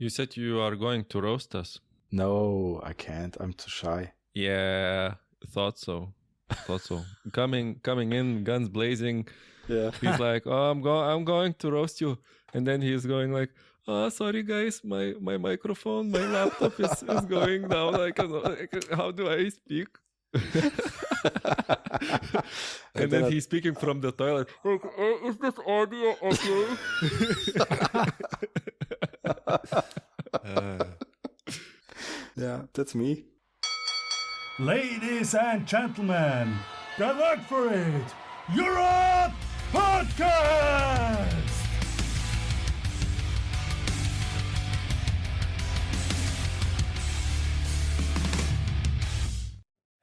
You said you are going to roast us. No, I can't. I'm too shy. Yeah, thought so. Coming in, guns blazing. Yeah. He's like, "Oh, I'm going to roast you," and then he's going like, "Oh, sorry guys, my microphone, my laptop is going down. Like, how do I speak?" and then he's speaking from the toilet. Like, is this audio okay? Yeah, that's me. Ladies and gentlemen, good luck for it! Europe Podcast!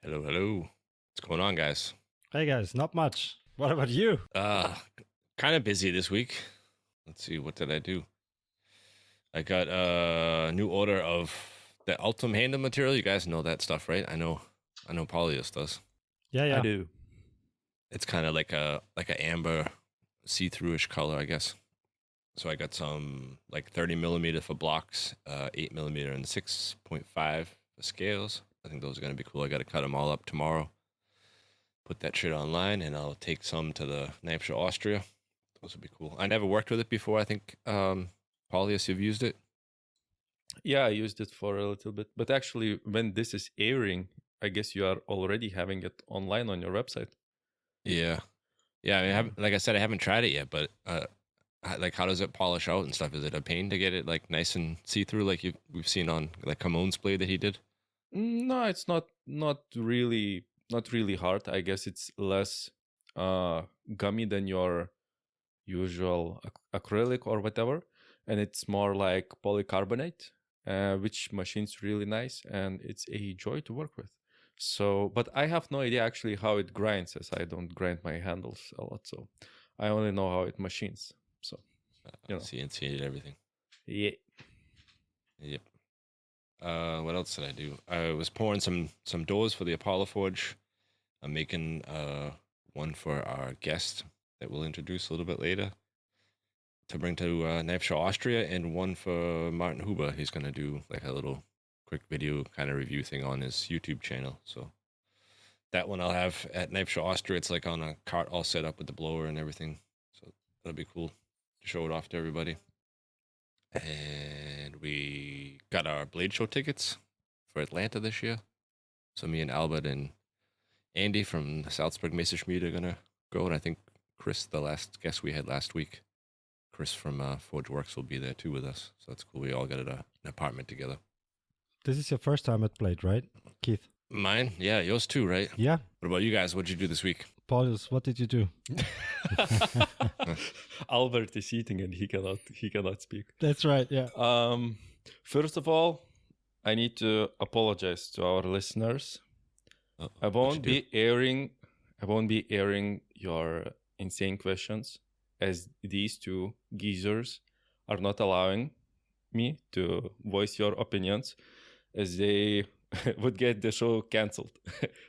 Hello. What's going on, guys? Hey guys, not much. What about you? Kind of busy this week. Let's see, what did I do? I got a new order of the Ultim handle material. You guys know that stuff, right? I know Polyus does. Yeah. I do. It's kind of like a amber see-through-ish color, I guess. So I got some like 30 millimeter for blocks, 8 millimeter and 6.5 for scales. I think those are going to be cool. I got to cut them all up tomorrow. Put that shit online, and I'll take some to the Knife Show Austria. Those would be cool. I never worked with it before. I think, Polyus, you've used it? Yeah, I used it for a little bit. But actually, when this is airing, I guess you are already having it online on your website. Yeah. I mean, like I said, I haven't tried it yet, but like, how does it polish out and stuff? Is it a pain to get it like nice and see-through, like we've seen on like Camone's blade that he did? No, it's not really hard. I guess it's less gummy than your usual acrylic or whatever, and it's more like polycarbonate, which machines really nice, and it's a joy to work with. So, but I have no idea actually how it grinds, as I don't grind my handles a lot, so I only know how it machines. So, CNC and everything. Yeah. Yep. What else did I do? I was pouring some doors for the Apollo Forge. I'm making one for our guest that we'll introduce a little bit later to bring to Knife Show Austria, and one for Martin Huber. He's going to do like a little quick video kind of review thing on his YouTube channel. So that one I'll have at Knife Show Austria. It's like on a cart all set up with the blower and everything. So that'll be cool to show it off to everybody. And we got our Blade Show tickets for Atlanta this year. So me and Albert and Andy from the Salzburg Messerschmitt are going to go. And I think Chris, the last guest we had last week, Chris from Forge Works, will be there too with us. So that's cool. We all got an apartment together. This is your first time at Blade, right, Keith? Mine? Yeah, yours too, right? Yeah. What about you guys? What'd you do this week? Paulus, what did you do? Albert is eating and he cannot speak. That's right, yeah. First of all, I need to apologize to our listeners. I won't be airing your insane questions, as these two geezers are not allowing me to voice your opinions, as they would get the show canceled.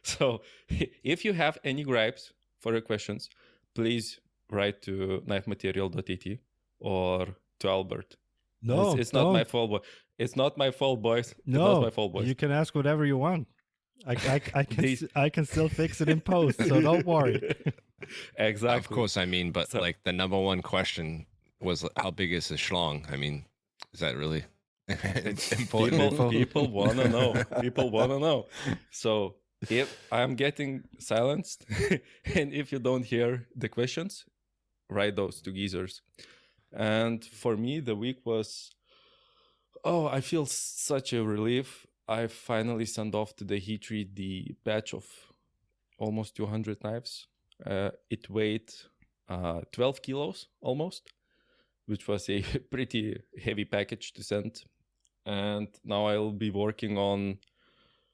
So if you have any gripes for your questions, please write to knifematerial.at or to Albert. No, it's not my fault, boy. It's not my fault, boys. No, it's not my fault, boys. You can ask whatever you want. I can still fix it in post, so don't worry. Exactly. Of course, I mean, but like the number one question was, how big is the schlong? I mean, is that really important? People want to know. People want to know. So if I'm getting silenced and if you don't hear the questions, write those to geezers. And for me, the week was, I feel such a relief. I finally sent off to the heat treat the batch of almost 200 knives. It weighed 12 kilos almost, which was a pretty heavy package to send. And now I'll be working on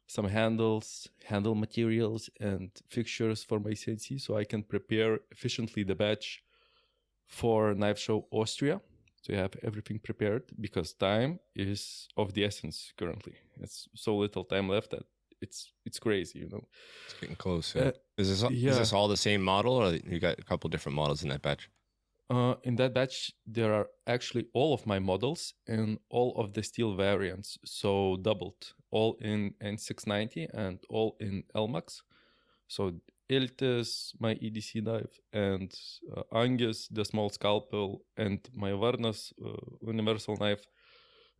some handles, handle materials, and fixtures for my CNC so I can prepare efficiently the batch for Knife Show Austria. So you have everything prepared, because time is of the essence currently. It's so little time left that it's crazy, you know. It's getting close. Yeah. Is this all the same model, or you got a couple different models in that batch? In that batch, there are actually all of my models in all of the steel variants. So doubled, all in N690 and all in LMAX. So Iltis, my EDC knife, and Angus, the small scalpel, and my Varnas universal knife,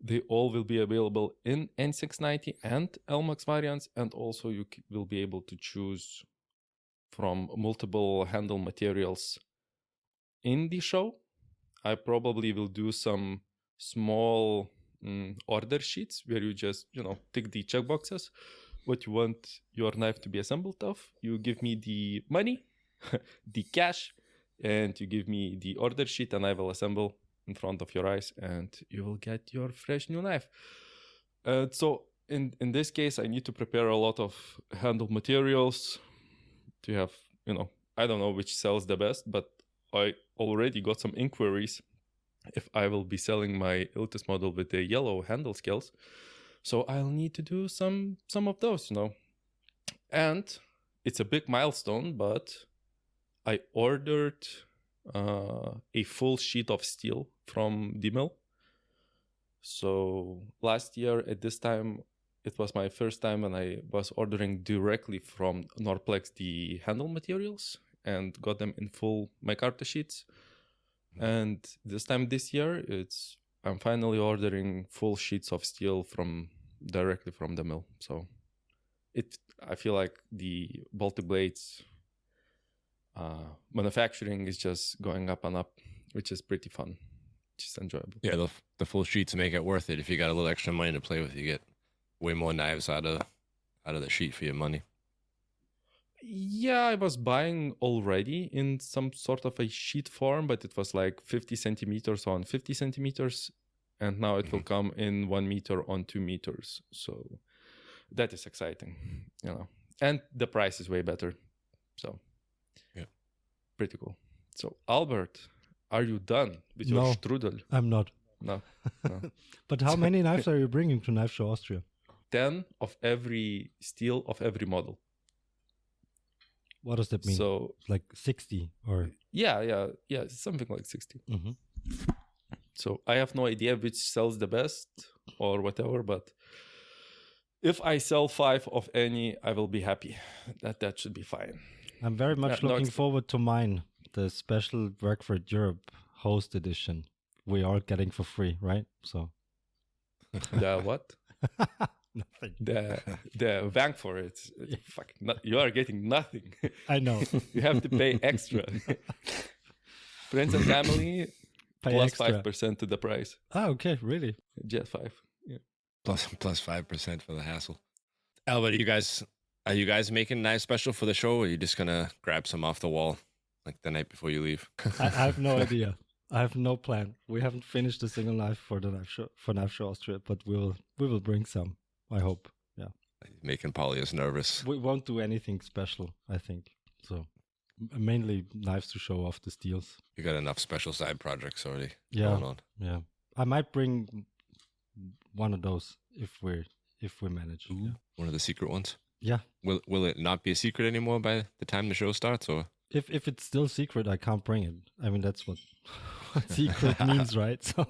they all will be available in N690 and LMAX variants. And also you will be able to choose from multiple handle materials in the show. I probably will do some small order sheets where you just, tick the checkboxes, what you want your knife to be assembled of. You give me the money, the cash, and you give me the order sheet, and I will assemble in front of your eyes, and you will get your fresh new knife. So in this case, I need to prepare a lot of handle materials to have, I don't know which sells the best, but I already got some inquiries if I will be selling my Iltis model with the yellow handle scales. So I'll need to do some of those, And it's a big milestone, but I ordered a full sheet of steel from the mill. So last year at this time, it was my first time when I was ordering directly from Norplex the handle materials and got them in full micarta sheets. And this year, I'm finally ordering full sheets of steel directly from the mill. So I feel like the Baltic Blades manufacturing is just going up and up, which is pretty fun, which is enjoyable. Yeah, the full sheets make it worth it. If you got a little extra money to play with, you get way more knives out of the sheet for your money. Yeah, I was buying already in some sort of a sheet form, but it was like 50 centimeters on 50 centimeters. And now it will come in 1 meter on 2 meters. So that is exciting, And the price is way better. So yeah, pretty cool. So Albert, are you done with your strudel? I'm not. No. But how many knives are you bringing to Knife Show Austria? 10 of every steel of every model. What does that mean? So like 60 or? Yeah, something like 60. Mm-hmm. So I have no idea which sells the best or whatever, but if I sell 5 of any, I will be happy. That should be fine. I'm very much looking forward to mine, the special Workford Europe host edition. We are getting for free, right? So the what? Nothing. The bank for it. You are getting nothing. I know. You have to pay extra. Friends and family pay plus extra. 5% to the price. Okay, really? Just 5. Yeah. Plus 5% for the hassle. Albert, are you guys making knives special for the show, or are you just gonna grab some off the wall like the night before you leave? I have no idea. I have no plan. We haven't finished a single knife for the Knife Show Austria, but we will bring some. I hope. Yeah. Making Polius nervous. We won't do anything special, I think. So mainly knives to show off the steels. You got enough special side projects already going on. Yeah. I might bring one of those if we manage. Yeah. One of the secret ones. Yeah. Will it not be a secret anymore by the time the show starts, or? If it's still secret, I can't bring it. I mean, that's what secret means, right? So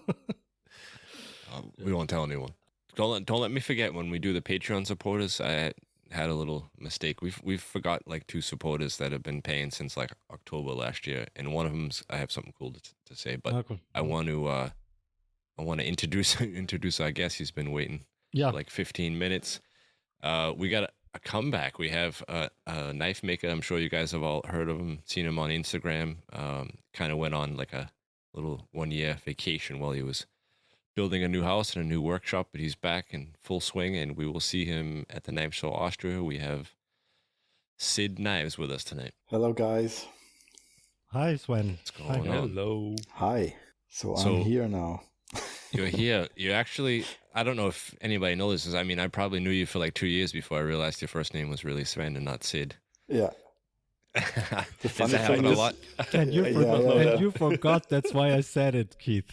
we won't tell anyone. Don't let me forget when we do the Patreon supporters. I had a little mistake. We've forgot like 2 supporters that have been paying since like October last year, and one of them's I have something cool to say, but cool. I want to introduce our guest. He's been waiting for like 15 minutes. We got a comeback. We have a knife maker. I'm sure you guys have all heard of him, seen him on Instagram. Kind of went on like a little 1-year vacation while he was building a new house and a new workshop, but he's back in full swing, and we will see him at the Knife Show Austria. We have Sid Knives with us tonight. Hello, guys. Hi, Sven. What's going on? Hello. Hi. So I'm here now. You're here. You actually, I don't know if anybody knows this. I mean, I probably knew you for like 2 years before I realized your first name was really Sven and not Sid. Yeah. Does that happen a lot? And you forgot. That's why I said it, Keith.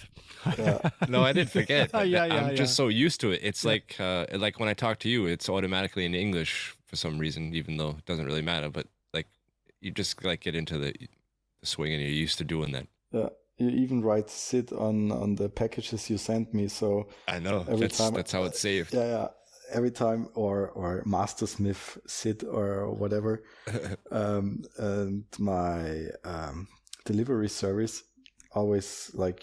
No, I didn't forget. I'm just so used to it. It's like when I talk to you, it's automatically in English for some reason, even though it doesn't really matter. But like you just like get into the swing and you're used to doing that. Yeah. You even write Sid on the packages you sent me. So I know. That's how it's saved. Yeah. Every time, or Mastersmith Sid or whatever, and my delivery service always like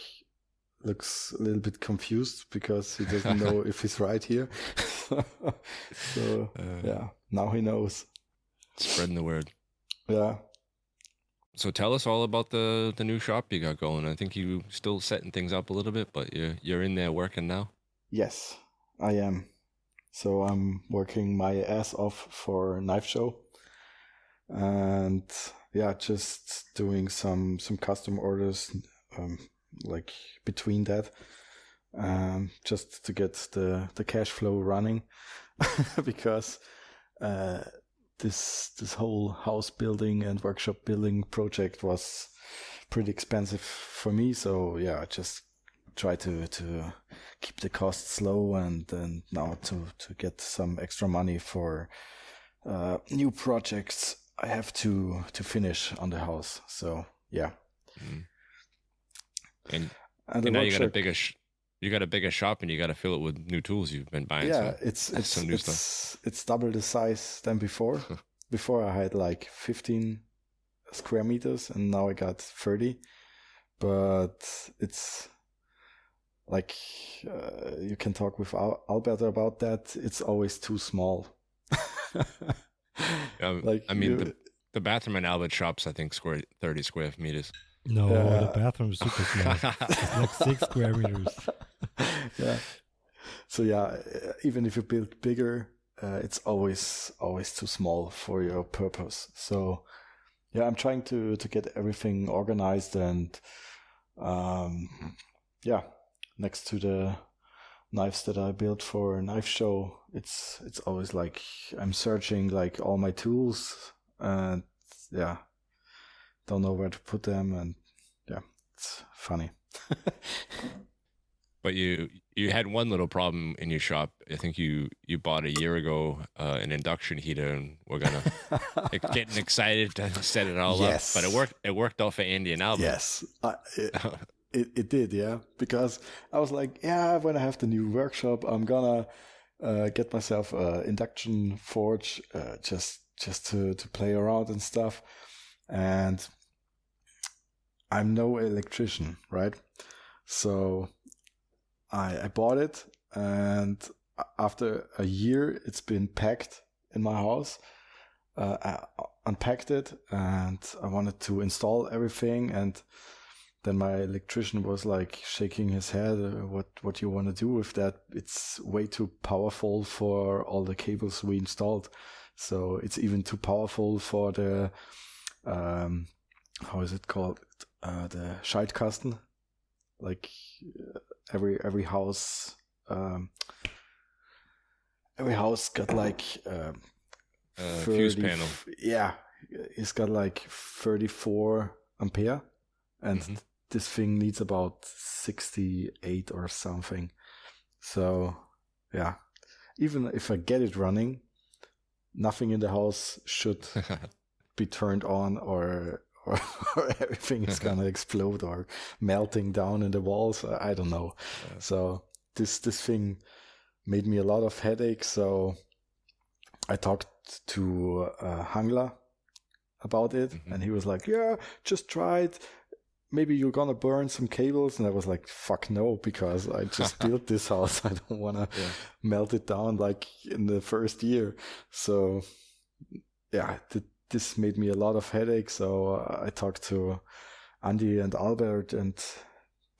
looks a little bit confused because he doesn't know if he's right here. So yeah, now he knows. Spreading the word. Yeah. So tell us all about the new shop you got going. I think you still setting things up a little bit, but you're in there working now. Yes, I am. So I'm working my ass off for Knife Show, and yeah, just doing some custom orders, like between that, just to get the cash flow running, because this whole house building and workshop building project was pretty expensive for me. So yeah, I just try to keep the costs low, and then now to get some extra money for new projects I have to finish on the house. So yeah. And now you got a bigger shop, and you got to fill it with new tools you've been buying. Yeah, so it's some new stuff. It's double the size than before. Before I had like 15 square meters, and now I got 30. But it's like you can talk with Albert about that. It's always too small. Like I mean, the bathroom in Albert's shop's I think 30 square meters. No, the bathroom is super small. It's like 6 square meters. Yeah. So yeah, even if you build bigger, it's always too small for your purpose. So yeah, I'm trying to get everything organized, and yeah, next to the knives that I built for a knife show, it's always like I'm searching like all my tools, and yeah, don't know where to put them, and yeah, it's funny. But you had one little problem in your shop. I think you bought a year ago an induction heater, and we're gonna getting excited to set it all up. But it worked out for Andy and Albert. Yes, it did, yeah. Because I was like, yeah, when I have the new workshop, I'm gonna get myself an induction forge, just to play around and stuff. And I'm no electrician, right? So I bought it, and after a year, it's been packed in my house. I unpacked it, and I wanted to install everything, and then my electrician was like shaking his head. What you want to do with that? It's way too powerful for all the cables we installed. So it's even too powerful for the how is it called? The Schaltkasten. Like every house got like 30, fuse panel. Yeah, it's got like 34 ampere, and this thing needs about 68 or something. So yeah, even if I get it running, nothing in the house should be turned on, or everything is gonna explode or melting down in the walls. I don't know. Yeah. So this thing made me a lot of headaches. So I talked to Hangler about it, and he was like, "Yeah, just try it. Maybe you're gonna burn some cables." And I was like, "Fuck no," because I just built this house. I don't wanna melt it down like in the first year. So yeah, this made me a lot of headaches. So I talked to Andy and Albert, and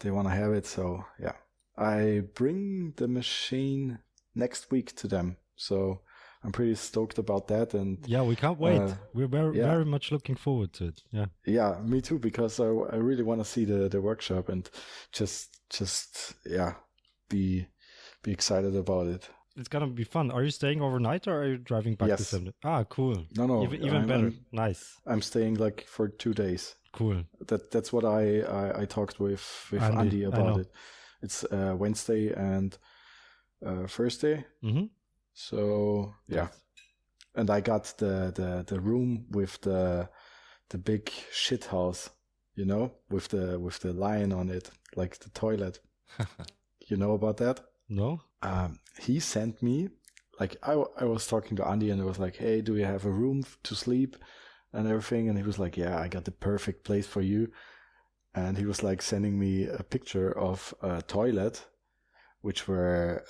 they want to have it. So yeah, I bring the machine next week to them. So I'm pretty stoked about that. And yeah, we can't wait. We're very much looking forward to it. Yeah. Yeah, me too, because I really want to see the workshop and just be excited about it. It's gonna be fun. Are you staying overnight, or are you driving back to Semden? Ah, cool. No. Even better. Nice. I'm staying like for 2 days. Cool. That's what I talked with Andy about it. It's Wednesday and Thursday. Mm-hmm. So yeah, and I got the room with the big shit house you know, with the lion on it, like the toilet. You know about that? No? He sent me, like, I was talking to Andy and it was like, hey, do you have a room to sleep and everything? And he was like, yeah, I got the perfect place for you. And he was like sending me a picture of a toilet, which were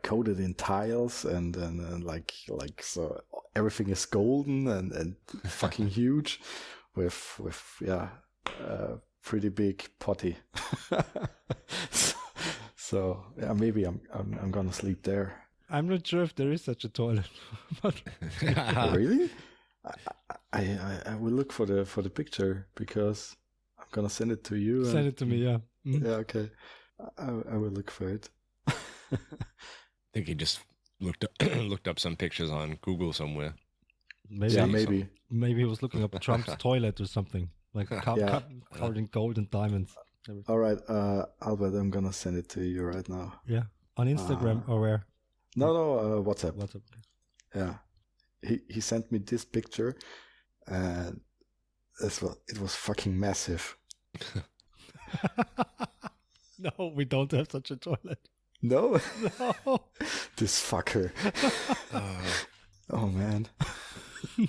coated in tiles and like so everything is golden and fucking huge with pretty big potty. So yeah, maybe I'm gonna sleep there. I'm not sure if there is such a toilet. But Really? I will look for the picture because I'm gonna send it to you. send it to me, yeah. Mhm. Yeah, okay. I will look for it. I think he just looked up some pictures on Google somewhere. Maybe, Yeah, See maybe. maybe he was looking up Trump's toilet or something. Like Yeah. covered in gold and diamonds. All right, Albert, I'm gonna send it to you right now. Yeah. On Instagram or where? No, WhatsApp. WhatsApp. Yeah, he sent me this picture, and it was fucking massive. No, we don't have such a toilet. No, No. this fucker. Oh man.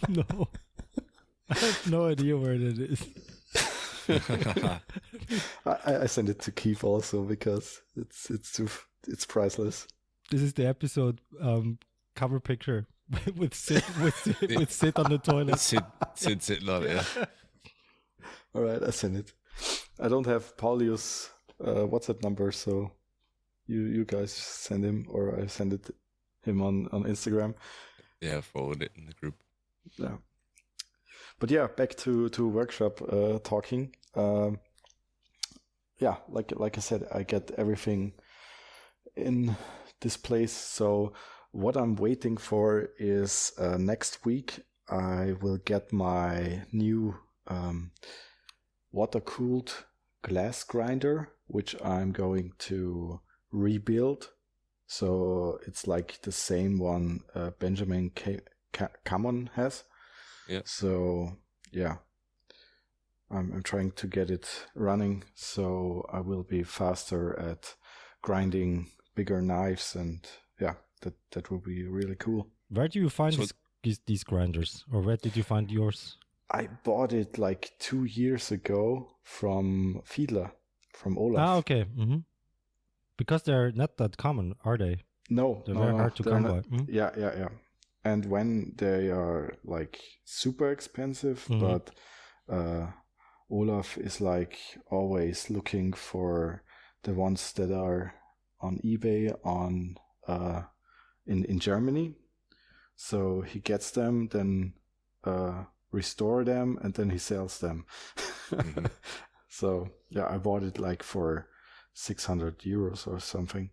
No. I have no idea where it is. I send it to Keith also because it's priceless. This is the episode cover picture with Sid with Sid on the toilet. Sid sitting on it. Yeah. All right, I send it. I don't have Paulius' WhatsApp number, so you guys send him, or I send it him on Instagram. Yeah, forward it in the group. Yeah. But yeah, back to workshop talking. Yeah, like I said, I get everything in this place. So what I'm waiting for is next week I will get my new water-cooled glass grinder, which I'm going to rebuild. So it's like the same one Benjamin Camon has. Yeah. So yeah, I'm trying to get it running so I will be faster at grinding bigger knives, and yeah, that will be really cool. Where do you find So- these grinders, or where did you find yours? I bought it like 2 years ago from Fiedler, from Olaf. Ah, okay. Mm-hmm. Because they're not that common, are they? No, They're no, very no, hard to they're come not- by. Mhm. Yeah. And when they are like super expensive, Mhm. but Olaf is like always looking for the ones that are on eBay on in Germany. So he gets them, then restore them, and then he sells them. Mhm. So yeah, I bought it like for 600 euros or something.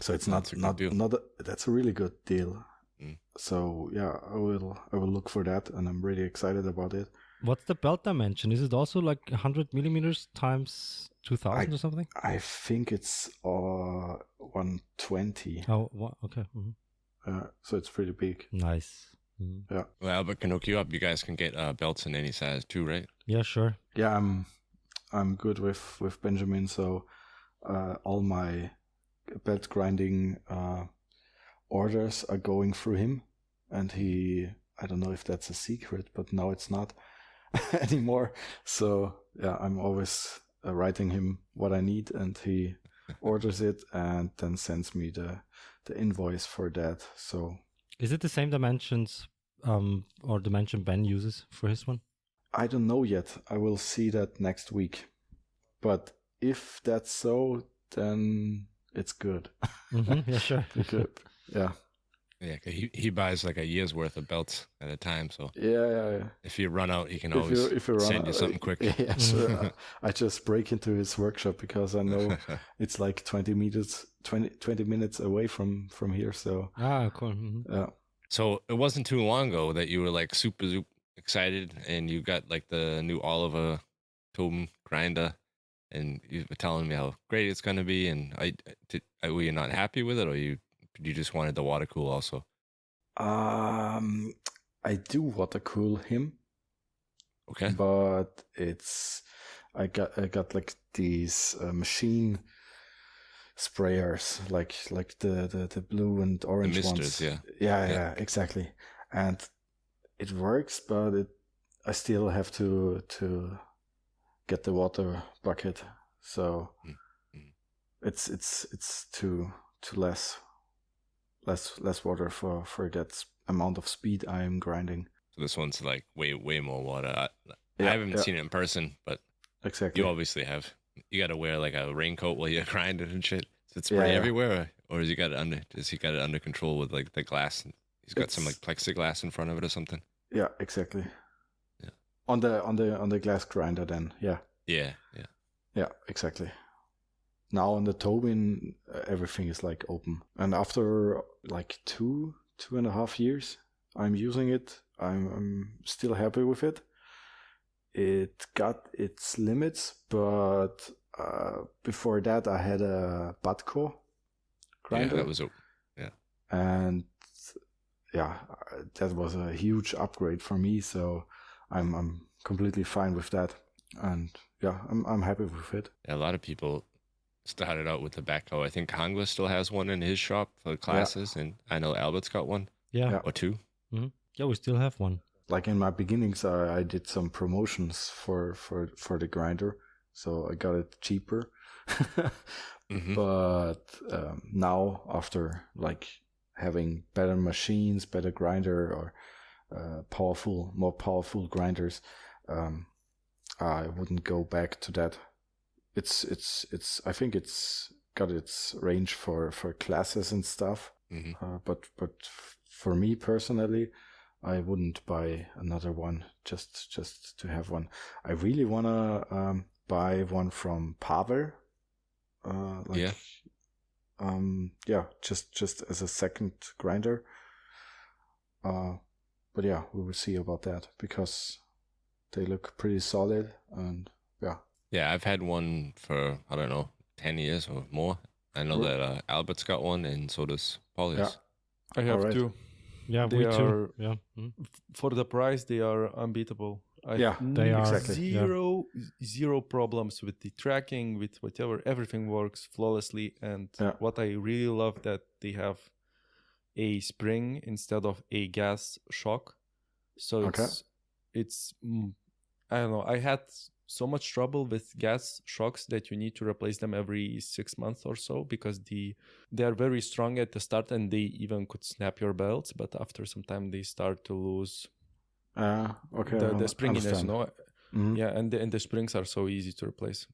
So it's That's a good deal. that's a really good deal. Mm. So yeah, I will look for that, and I'm really excited about it. What's the belt dimension? Is it also like 100 millimeters times 2000 or something? I think it's 120. Oh, okay. Mhm. So it's pretty big. Nice. Mhm. Yeah. Well, Albert can hook you up. You guys can get belts in any size too, right? Yeah, sure. Yeah, I'm good with Benjamin. So all my belt grinding orders are going through him, and I don't know if that's a secret, but now it's not anymore. So yeah, I'm always writing him what I need, and he orders it and then sends me the invoice for that. So Is it the same dimensions or dimension Ben uses for his one? I don't know yet. I will see that next week. But if that's so, then it's good. Yeah, sure. Good. Yeah. Yeah, 'cause he buys like a year's worth of belts at a time. So Yeah. if you run out, he can If always you run send you out- something quick. Yeah, sure. I just break into his workshop because I know it's like 20 minutes away from here. So Ah, cool. Mhm. yeah. So it wasn't too long ago that you were like super excited and you got like the new Oliver Tobin grinder, and you were telling me how great it's going to be. And were you not happy with it, or you just wanted the water cool also? I do water cool him, Okay. But I got like these machine sprayers, like the blue and orange misters, ones. yeah. Yeah, exactly. And it works, but I still have to get the water bucket. So it's too less water for that amount of speed I'm grinding. So this one's like way more water. I Yeah, haven't seen it in person, but exactly. you obviously have. You got to wear like a raincoat while you're grinding and shit. Does it Yeah, spray yeah. everywhere, or has he got it under control with like the glass? He's got some like plexiglass in front of it or something. Yeah, exactly. Yeah. On the glass grinder, then. Yeah. Yeah. Yeah, exactly. Now on the Tobin, everything is like open, and after like 2.5 years, I'm using it. I'm still happy with it. It got its limits, but before that, I had a Batco grinder. Yeah, that was and yeah, that was a huge upgrade for me. So I'm completely fine with that, and yeah, I'm happy with it. Yeah, a lot of people started out with the backhoe. I think Hangla still has one in his shop for classes, and I know Albert's got one. Yeah. Or two. Mm-hmm. Yeah, we still have one. Like in my beginnings, I did some promotions for the grinder, so I got it cheaper. But now, after like having better machines, better grinder, or more powerful grinders, I wouldn't go back to that. It's I think it's got its range for classes and stuff. But for me personally, I wouldn't buy another one just to have one. I really wanna buy one from Pavel. Just as a second grinder. But yeah, we will see about that because they look pretty solid, and yeah. Yeah, I've had one for, I don't know, 10 years or more. I know that Albert's got one, and so does Paulius. Yeah. I have Alright. two. Yeah, They we are too. Yeah. for the price, they are unbeatable. They are exactly. Zero problems with the tracking, with whatever. Everything works flawlessly. And what I really love that they have a spring instead of a gas shock. So it's I don't know. I had so much trouble with gas shocks that you need to replace them every 6 months or so because they are very strong at the start and they even could snap your belts, but after some time they start to lose the springiness, you know. Yeah, and the springs are so easy to replace.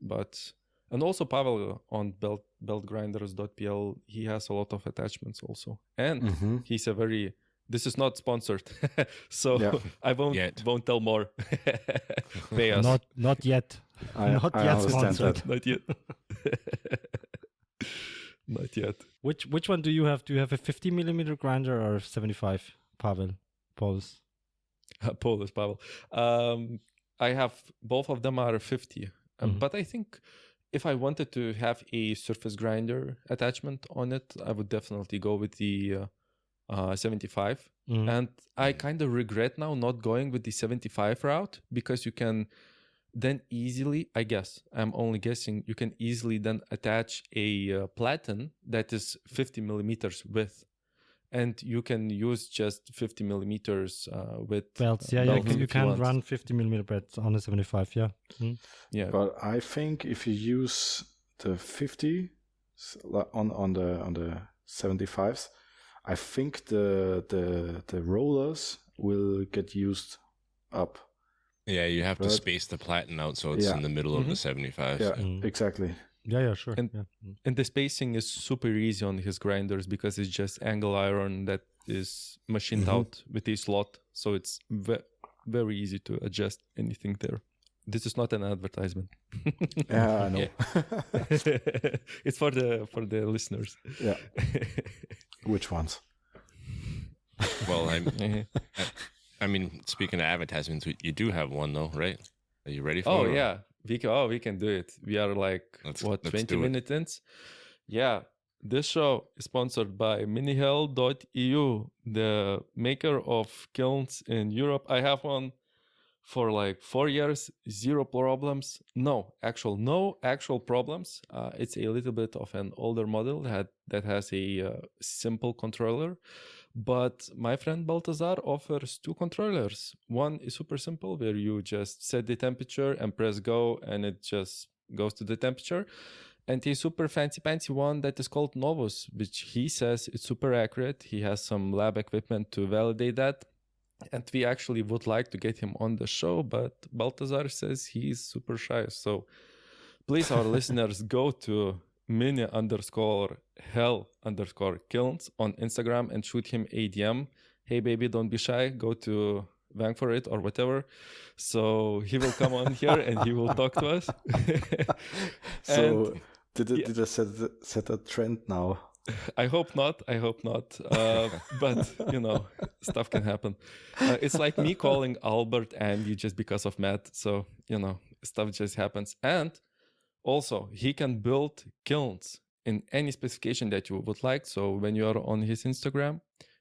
And also Pavel on beltgrinders.pl, he has a lot of attachments also, and he's a very. This is not sponsored, so I won't tell more. Pay us. Not yet. Not yet sponsored. Not yet. Not yet. Which one do you have? Do you have a 50 millimeter grinder or 75, Pavel? Paulus, Pavel. I have both of them are 50, but I think if I wanted to have a surface grinder attachment on it, I would definitely go with the 75. And I kind of regret now not going with the 75 route because you can then easily, I guess, I'm only guessing, you can easily then attach a platen that is 50 millimeters width. And you can use just 50 millimeters with belts. Yeah, you can run 50 millimeter belts on a 75. Yeah. Yeah. But I think if you use the 50 on the 75s, I think the rollers will get used up. Yeah, you have to space the platen out so it's in the middle of the 75s. Yeah, exactly. Yeah, sure. And the spacing is super easy on his grinders because it's just angle iron that is machined out with a slot. So it's very easy to adjust anything there. This is not an advertisement. Yeah, I know. It's for the listeners. Yeah. Which ones? Well, I mean, speaking of advertisements, you do have one though, right? Are you ready for it? Yeah. We can do it. We are like, 20 minutes in? Yeah. This show is sponsored by minihell.eu, the maker of kilns in Europe. I have one for like 4 years, zero problems. No actual problems. It's a little bit of an older model that has a simple controller. But my friend Baltazar offers two controllers. One is super simple, where you just set the temperature and press go, and it just goes to the temperature. And a super fancy one that is called Novus, which he says it's super accurate. He has some lab equipment to validate that. And we actually would like to get him on the show, but Baltazar says he's super shy. So please, our listeners, go to mini_hell_kilns on Instagram and shoot him a DM. Hey, baby, don't be shy. Go to Bang for It or whatever. So he will come on here and he will talk to us. So did I set a trend now? I hope not. But, stuff can happen. It's like me calling Albert Andy just because of Matt. So, stuff just happens. And also, he can build kilns in any specification that you would like. So when you are on his Instagram,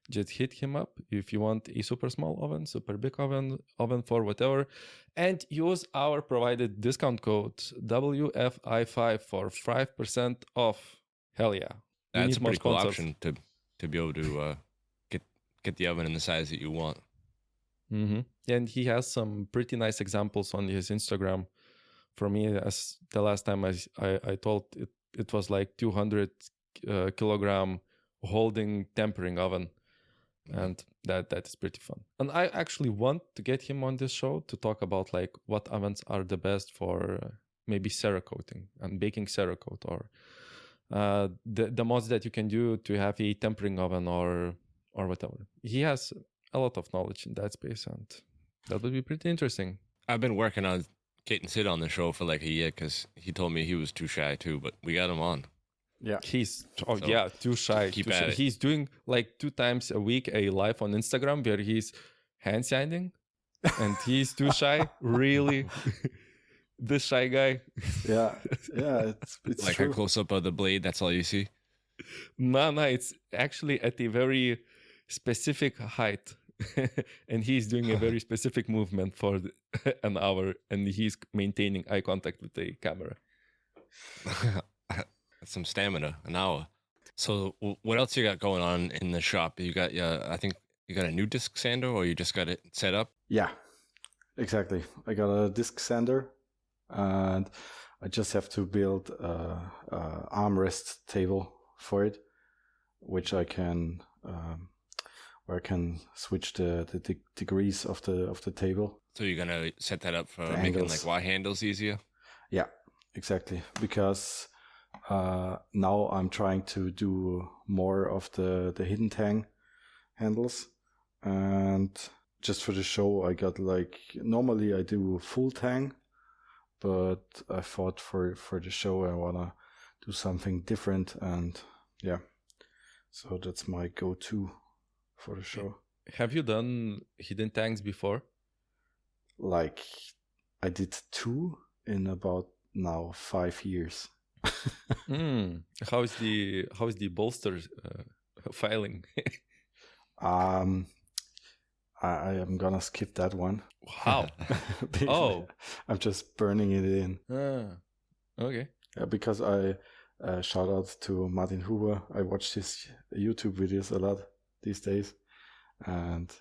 just hit him up if you want a super small oven, super big oven for whatever, and use our provided discount code WFI5 for 5% off. Hell yeah. That's a pretty cool option to be able to get the oven in the size that you want. Mm-hmm. And he has some pretty nice examples on his Instagram. For me, as the last time I told it was like 200 kilogram holding tempering oven, and that is pretty fun. And I actually want to get him on this show to talk about like what ovens are the best for maybe Cerakoting and baking Cerakote, or the mods that you can do to have a tempering oven or whatever. He has a lot of knowledge in that space, and that would be pretty interesting. I've been working on getting Sid on the show for like a year because he told me he was too shy too, but we got him on. Yeah, he's too shy. Keep at it. He's doing like 2 times a week a live on Instagram where he's hand sanding, and he's too shy. Really, this shy guy. Yeah. It's like true. a close up of the blade. That's all you see. No, it's actually at a very specific height. And he's doing a very specific movement for an hour, and he's maintaining eye contact with the camera. That's some stamina, an hour. So what else you got going on in the shop? You got, I think you got a new disc sander, or you just got it set up? Yeah, exactly. I got a disc sander, and I just have to build a armrest table for it, which I can where I can switch the degrees of the table. So you're gonna set that up for The making angles. like Y handles easier? Yeah, exactly. Because now I'm trying to do more of the hidden tang handles, and just for the show I got like, normally I do full tang, but I thought for the show I wanna do something different, and yeah, so that's my go-to for the show. Have you done hidden tanks before? Like, I did 2 in about now 5 years. How is the bolster filing? I am gonna skip that one. How? Oh. I'm just burning it in. Okay. Yeah, because I shout out to Martin Huber. I watch his YouTube videos a lot these days, and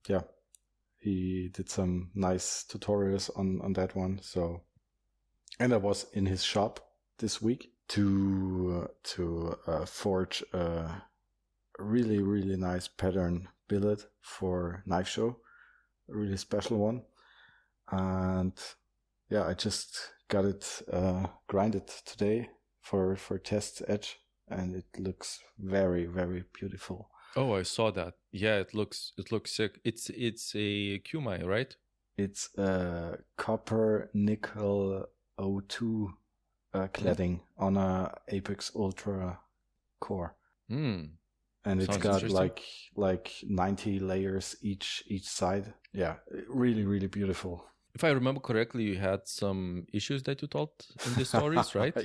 yeah, he did some nice tutorials on that one. So, and I was in his shop this week to forge a really nice pattern billet for knife show, a really special one. And yeah, I just got it grinded today for test edge, and it looks very beautiful. Oh, I saw that. Yeah, it looks sick. It's a Qmai, right? It's a copper nickel O2 cladding on a Apex Ultra core. And it's Sounds got interesting. like 90 layers each side. Yeah, really beautiful. If I remember correctly, you had some issues that you told in the stories, right?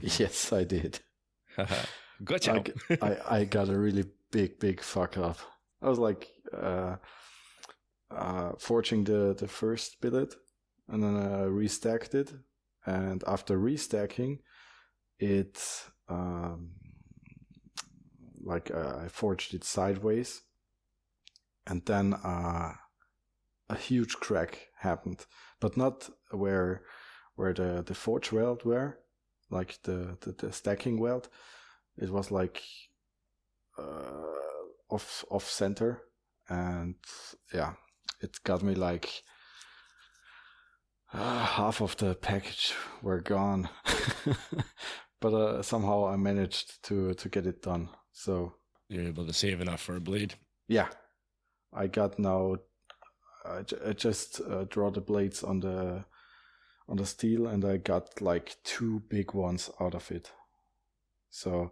Yes, I did. Gotcha. I got a really big fuck up. I was like, forging the first billet, and then I restacked it. And after restacking it, I forged it sideways, and then a huge crack happened, but not where the forge weld were, like the stacking weld. It was like off center, and yeah, it got me like half of the package were gone. But somehow I managed to get it done. So You're able to save enough for a blade. yeah, I got now. I just draw the blades on the steel, and I got like 2 big ones out of it. So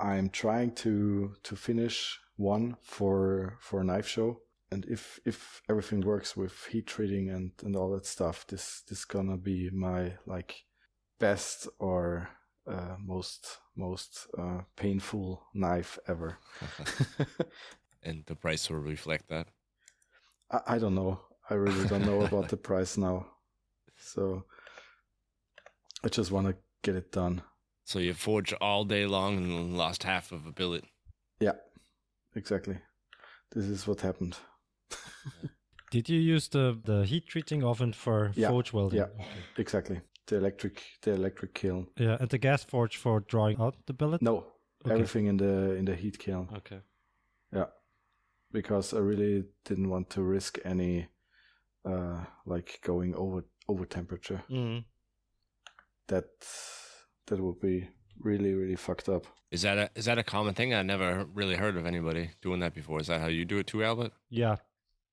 I'm trying to finish one for a knife show, and if everything works with heat treating and all that stuff, this gonna be my like best or most painful knife ever. And the price will reflect that. I don't know. I really don't know about the price now. So I just want to get it done. So you forged all day long and lost half of a billet. Yeah, exactly. This is what happened. Did you use the heat treating oven for forge welding? Yeah, exactly. The electric kiln. Yeah, and the gas forge for drawing out the billet? No, everything in the heat kiln. Okay. Yeah, because I really didn't want to risk any like going over temperature. Mm. That would be really, really fucked up. Is that a common thing? I never really heard of anybody doing that before. Is that how you do it too, Albert? Yeah.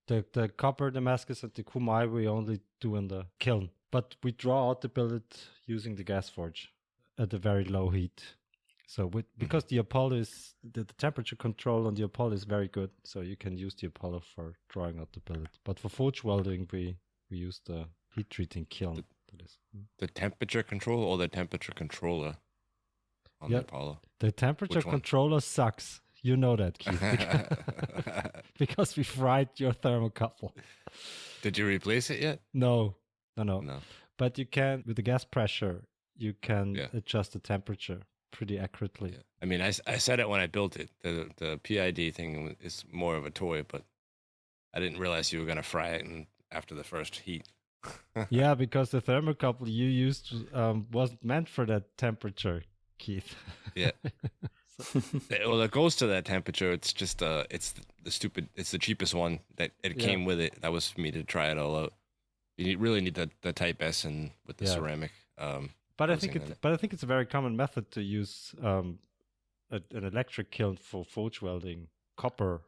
The copper Damascus and the Kumai we only do in the kiln. But we draw out the billet using the gas forge at a very low heat. So because the Apollo is the temperature control on the Apollo is very good, so you can use the Apollo for drawing out the billet. But for forge welding we use the heat treating kiln. The temperature control or the temperature controller on the Apollo? The temperature controller sucks. You know that, Keith. Because we fried your thermocouple. Did you replace it yet? No. No. But you can, with the gas pressure, you can adjust the temperature pretty accurately. Yeah. I mean, I said it when I built it. The PID thing is more of a toy, but I didn't realize you were going to fry it after the first heat. Yeah, because the thermocouple you used wasn't meant for that temperature, Keith. Yeah. Well, it goes to that temperature. It's just it's the cheapest one that it came with it. That was for me to try it all out. You really need the Type S and with the ceramic. But I think it's a very common method to use an electric kiln for forge welding copper.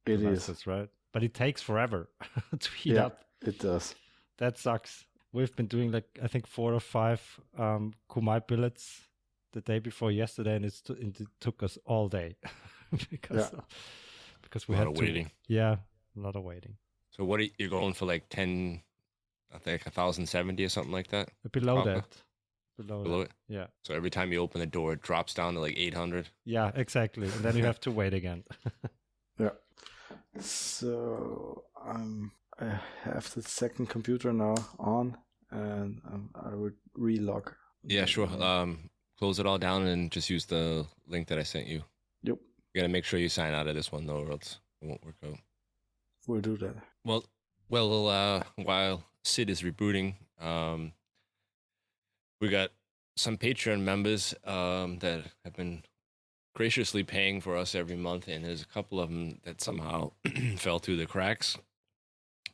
It is, right? But it takes forever to heat up. It does. That sucks. We've been doing like I think 4 or 5 Kumai billets the day before yesterday, and it took us all day because we had waiting. Yeah, a lot of waiting. So what are you going for? Like 10, I think 1070 or something like that. Below that. Below it. Yeah. So every time you open the door, it drops down to like 800. Yeah, exactly, and then you have to wait again. Yeah. So I have the second computer now on, and I would relog. Yeah, sure. Close it all down and just use the link that I sent you. Yep. You gotta make sure you sign out of this one though, or else it won't work out. We'll do that. Well, while Sid is rebooting, we got some Patreon members that have been graciously paying for us every month, and there's a couple of them that somehow fell through the cracks.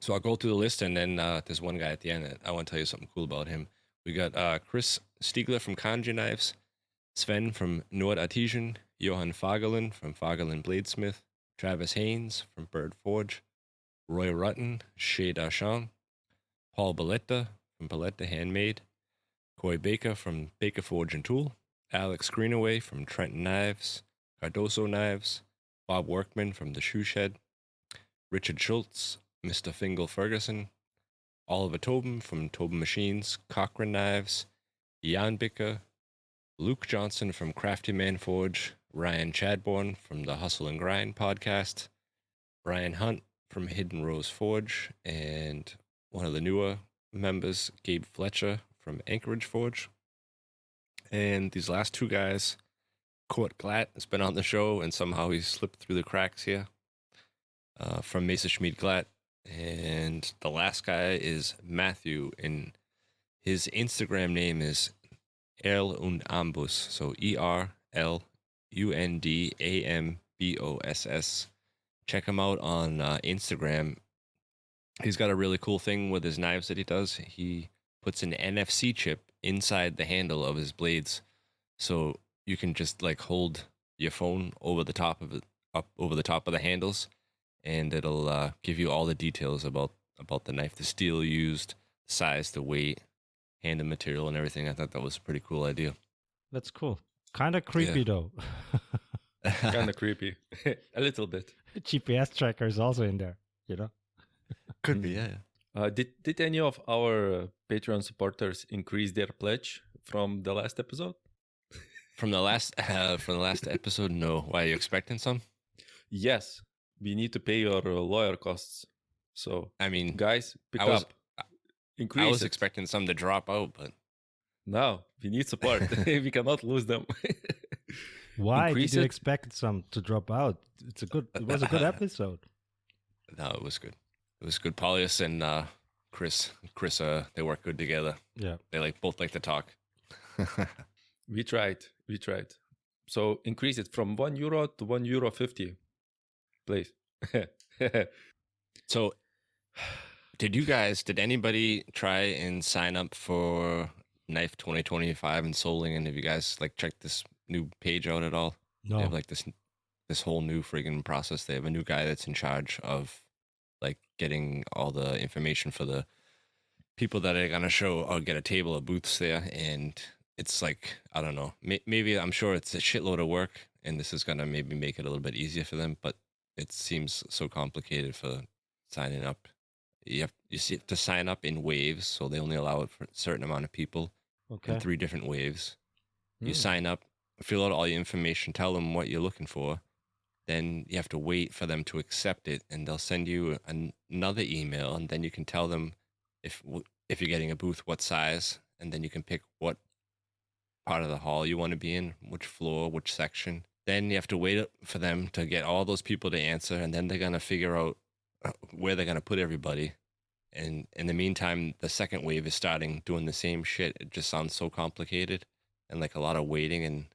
So I'll go through the list, and then there's one guy at the end that I want to tell you something cool about him. We got Chris Stiegler from Kanji Knives, Sven from Nord Artesian, Johan Fagerlund from Fagerlund Bladesmith, Travis Haynes from Bird Forge, Roy Rutten, Chez Darchamp, Paul Balletta from Balletta Handmade, Coy Baker from Baker Forge and Tool, Alex Greenaway from Trenton Knives, Cardoso Knives, Bob Workman from The Shoe Shed, Richard Schultz, Mr. Fingal Ferguson, Oliver Tobin from Tobin Machines, Cochrane Knives, Jan Bicker, Luke Johnson from Crafty Man Forge, Ryan Chadbourne from the Hustle and Grind podcast, Brian Hunt from Hidden Rose Forge, and one of the newer members, Gabe Fletcher from Anchorage Forge. And these last two guys, Court Glatt has been on the show, and somehow he slipped through the cracks here, from Messerschmitt Glatt. And the last guy is Matthew, and his Instagram name is Erl und Ambus, so ERLUNDAMBOSS. Check him out on Instagram. He's got a really cool thing with his knives that he does. He puts an NFC chip inside the handle of his blades, so you can just like hold your phone over the top of it, up over the top of the handles, and it'll give you all the details about the knife, the steel used, the size, the weight, handle material, and everything. I thought that was a pretty cool idea. That's cool. Kind of creepy though. Kind of creepy. A little bit. GPS tracker is also in there, you know? Could be, yeah. Did any of our Patreon supporters increase their pledge from the last episode? From the last episode, no. Why, are you expecting some? Yes. We need to pay your lawyer costs. So, I mean, guys, pick I was- up. Increase I was it. expecting some to drop out, but No, we need support. We cannot lose them. Why Increase did you it? expect some to drop out? It was a good episode. no, it was good. It was good. Paulius and Chris, they work good together. Yeah. They both like to talk. We tried. So increase it from €1 to €1.50, please. So, did anybody try and sign up for Knife 2025 and Soling? And have you guys checked this new page out at all? No. They have this whole new friggin' process. They have a new guy that's in charge of getting all the information for the people that are gonna show or get a table of booths there. And it's I don't know, maybe I'm sure it's a shitload of work, and this is gonna maybe make it a little bit easier for them, but it seems so complicated for signing up. You have to sign up in waves, so they only allow it for a certain amount of people Okay. in 3 different waves. You Hmm. sign up, fill out all your information, tell them what you're looking for. Then you have to wait for them to accept it, and they'll send you another email, and then you can tell them if you're getting a booth, what size, and then you can pick what part of the hall you want to be in, which floor, which section. Then you have to wait for them to get all those people to answer, and then they're gonna figure out where they're gonna put everybody. And in the meantime, the second wave is starting doing the same shit. It just sounds so complicated and a lot of waiting, and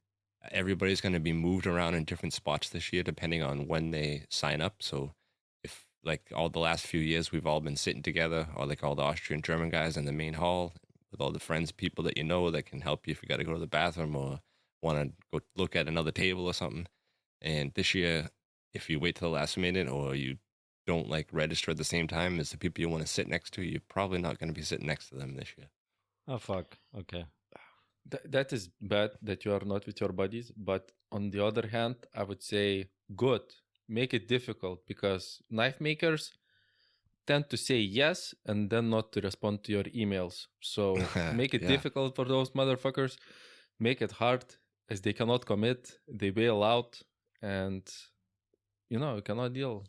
everybody's going to be moved around in different spots this year depending on when they sign up. So if all the last few years we've all been sitting together, or all the Austrian German guys in the main hall with all the friends, people that you know that can help you if you got to go to the bathroom or want to go look at another table or something. And this year, if you wait till the last minute or you don't register at the same time as the people you want to sit next to, you're probably not going to be sitting next to them this year. Oh, fuck. Okay. That is bad that you are not with your buddies. But on the other hand, I would say good. Make it difficult, because knife makers tend to say yes and then not to respond to your emails. So make it Yeah. difficult for those motherfuckers. Make it hard, as they cannot commit. They bail out, and you cannot deal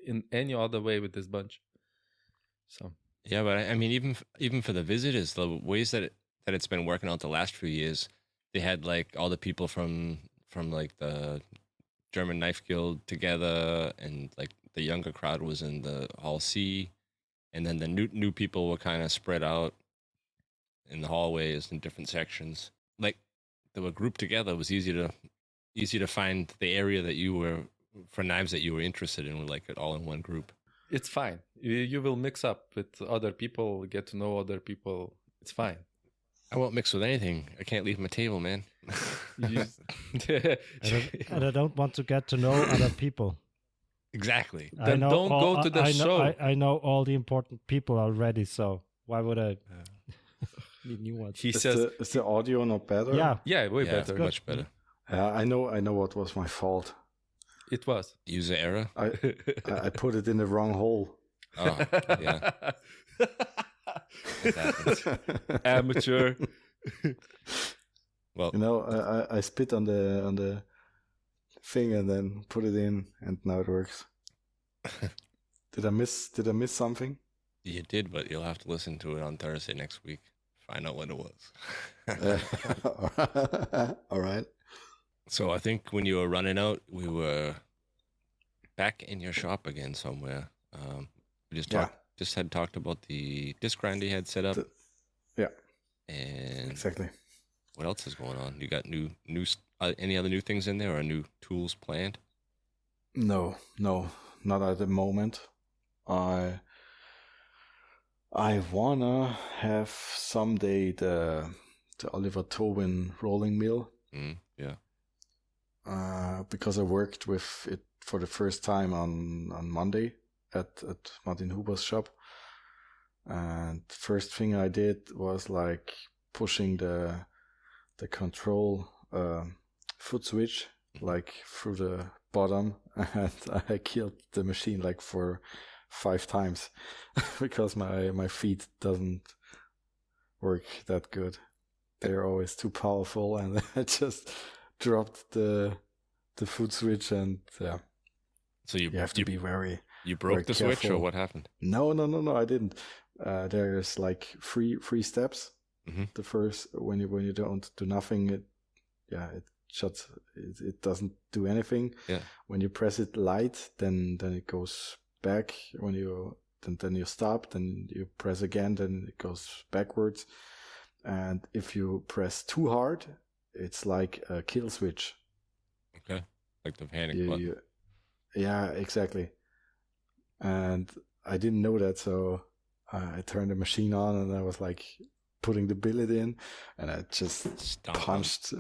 in any other way with this bunch. So Yeah, but I mean, even for the visitors, the ways that it's been working out the last few years, they had all the people from the German Knife Guild together, and the younger crowd was in the Hall C, and then the new people were kind of spread out in the hallways in different sections. They were grouped together. It was easy to find the area that you were for knives that you were interested in, with it all in one group. it's fine. You will mix up with other people, get to know other people. It's fine. I won't mix with anything. I can't leave my table, man. You- And I don't want to get to know other people. Exactly. Then don't go to the show. I know all the important people already, so why would I need new ones? He Is says, the audio not better? Yeah. yeah, way Yeah, better. much better. I know what was my fault. It was. User error. I put it in the wrong hole. Oh, yeah. That happens. Amateur. Well, I spit on the thing and then put it in, and now it works. Did I miss something? You did, but you'll have to listen to it on Thursday next week. Find out what it was. All right. So I think when you were running out, we were back in your shop again somewhere. We just had talked about the disc grinder you had set up. Yeah. And Exactly. what else is going on? You got new any other new things in there or new tools planned? No, not at the moment. I wanna have someday the Oliver Tobin rolling mill. Yeah. Because I worked with it for the first time on Monday at Martin Huber's shop. And first thing I did was like pushing the control foot switch like through the bottom, and I killed the machine like for 5 times because my feet doesn't work that good. They're always too powerful, and I just dropped the foot switch, and yeah. So you have to be very. You broke the switch, or what happened? No, I didn't. There's like three steps. Mm-hmm. The first, when you don't do nothing, it shuts. It doesn't do anything. Yeah. When you press it light, then it goes back. When you then you stop, then you press again, then it goes backwards. And if you press too hard, it's like a kill switch. Okay, like the panic button. Yeah, exactly. And I didn't know that, so I turned the machine on, and I was like putting the billet in, and I just punched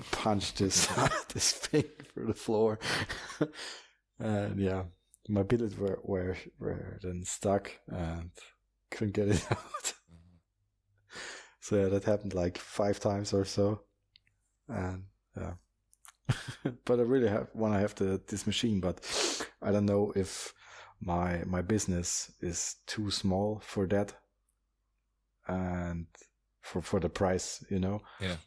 this this thing through the floor. And yeah, my billets were then stuck and couldn't get it out. So yeah, that happened like 5 times or so, and yeah. But I really want to have this machine, but I don't know if my business is too small for that, and for the price, you know. Yeah.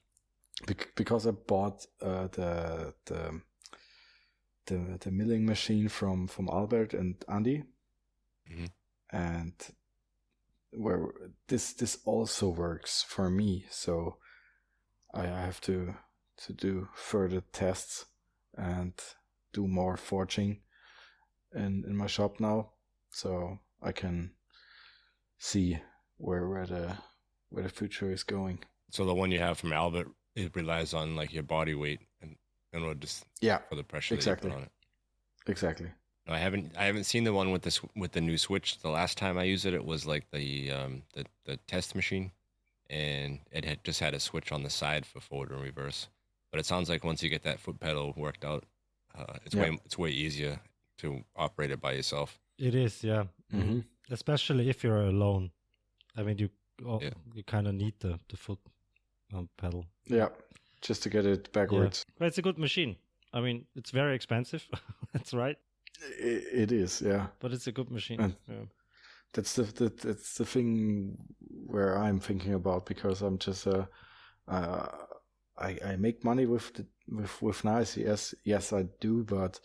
Because I bought the milling machine from Albert and Andy, mm-hmm. and where this also works for me, so I have to do further tests and do more forging in my shop now, so I can see where the future is going. So the one you have from Albert, it relies on like your body weight and in order to for the pressure exactly. that you put on it. Exactly. No, I haven't seen the one with the new switch. The last time I used it, it was like the test machine, and it had just had a switch on the side for forward and reverse. But it sounds like once you get that foot pedal worked out, it's way easier to operate it by yourself. It is, yeah. Mm-hmm. Especially if you're alone. I mean, you kind of need the foot pedal. Yeah, just to get it backwards. Yeah. But it's a good machine. I mean, it's very expensive. That's right. It is, yeah. But it's a good machine. And yeah. That's the thing where I'm thinking about, because I'm just I make money with knives. Yes, I do, but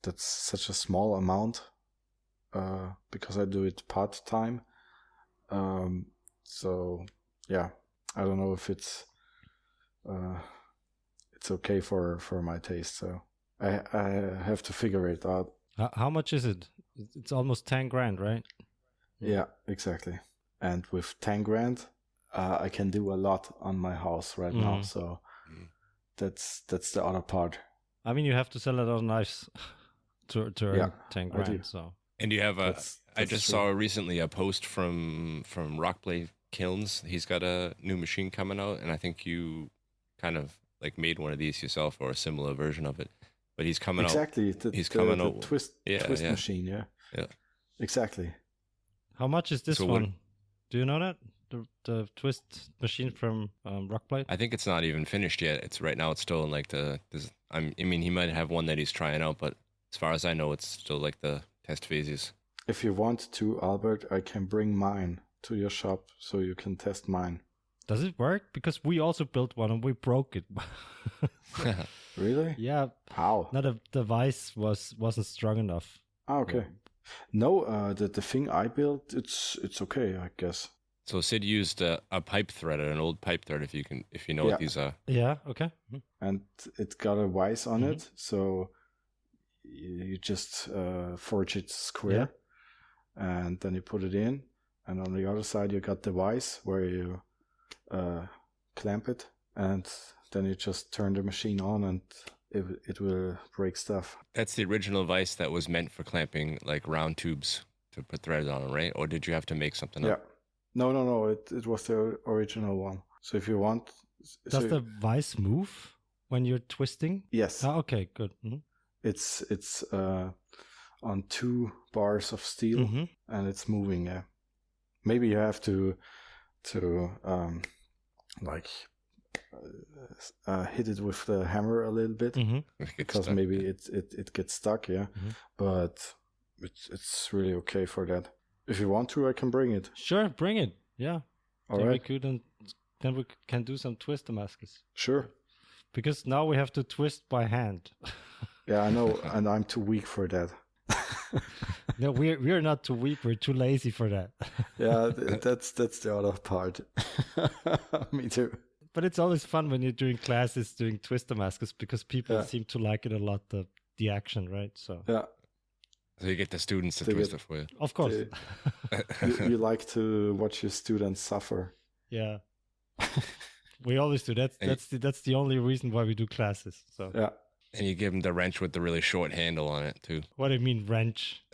that's such a small amount because I do it part time. So yeah, I don't know if it's okay for my taste. So I have to figure it out. How much is it? It's almost 10 grand, right? Yeah, exactly. And with 10 grand, I can do a lot on my house right now. So that's the other part. I mean, you have to sell a lot of knives to earn 10 grand. So. And you have I just saw recently a post from Rockblade Kilns. He's got a new machine coming out, and I think you kind of like made one of these yourself or a similar version of it. But he's coming out. Exactly. He's coming out. Twist machine, yeah. Yeah. Exactly. How much is this one? Do you know that? The twist machine from Rockblade? I think it's not even finished yet. It's right now. It's still in like I mean, he might have one that he's trying out, but as far as I know, it's still like the test phases. If you want to, Albert, I can bring mine to your shop so you can test mine. Does it work? Because we also built one and we broke it. Really? Yeah, How? not the vise wasn't strong enough. Ah, okay. No, the thing I built, it's okay, I guess. So Sid used a pipe threader, an old pipe thread. If you know what Yeah. these are. Yeah, okay. And it got a vise on Mhm. it, so you just forge it square, and then you put it in, and on the other side you got the vise where you clamp it, and then you just turn the machine on, and it will break stuff. That's the original vise that was meant for clamping like round tubes to put threads on, right? Or did you have to make something Yeah. up? No. It was the original one. So if you want, Does the vise move when you're twisting? yes, Ah, okay, good. Mhm. it's on 2 bars of steel, Mhm. and it's moving. Yeah, maybe you have to like hit it with the hammer a little bit, Mhm. because maybe it gets stuck. Yeah, Mhm. but it's really okay for that. If you want to, I can bring it. Sure, bring it. Yeah. All then right, we could and then we can do some twist Damascus. sure. Because now we have to twist by hand. Yeah, I know, and I'm too weak for that. No, we're not too weak. We're too lazy for that. Yeah, that's the other part. Me too. But it's always fun when you're doing classes doing twist Damascus because people Yeah. seem to like it a lot. The action, right? So Yeah, So you get the students to They twist get- it for you. of course, you like to watch your students suffer. yeah. We always do. That's the only reason why we do classes. So Yeah, And you give them the wrench with the really short handle on it too. what do you mean wrench?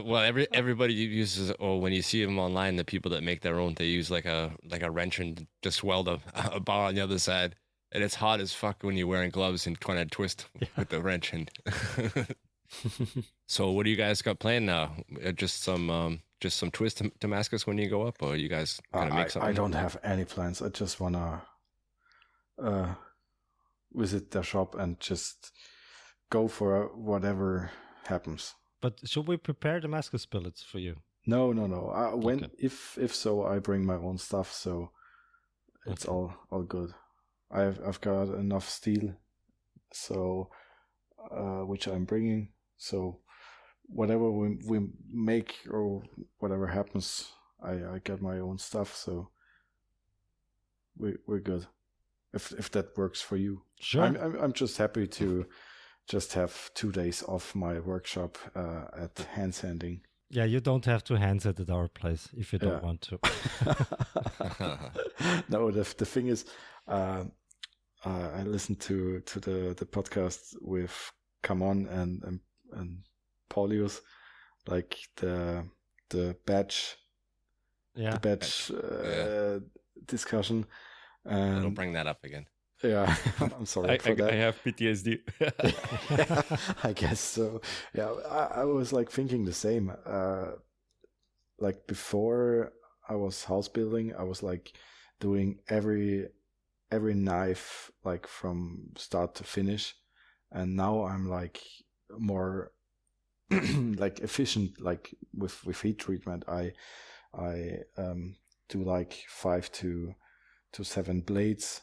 Well, everybody uses, or when you see them online, the people that make their own, they use like a wrench and just weld a bar on the other side, and it's hot as fuck when you're wearing gloves and trying to twist with the wrench. And so, what do you guys got planned now? Just some twist Damascus when you go up, or you guys gonna make something? I don't have any plans. I just wanna visit the shop and just go for whatever happens. But should we prepare Damascus billets for you? No. When Okay. if so, I bring my own stuff, so it's Okay. all good. I've got enough steel, so which I'm bringing. So whatever we make or whatever happens, I get my own stuff. So we're good. If that works for you, Sure. I'm just happy to just have 2 days off my workshop at hand sanding. Yeah, you don't have to hand set at our place if you don't Yeah. want to. No, the thing is, I listened to the podcast with Come On and Paulius, like the badge Yeah. discussion. Don't And bring that up again. yeah, I'm sorry I for that. have PTSD. I guess so. Yeah, I was like thinking the same. Like before I was house building, I was like doing every knife like from start to finish, and now I'm like more like efficient, like with heat treatment. I do like 5 to 7 blades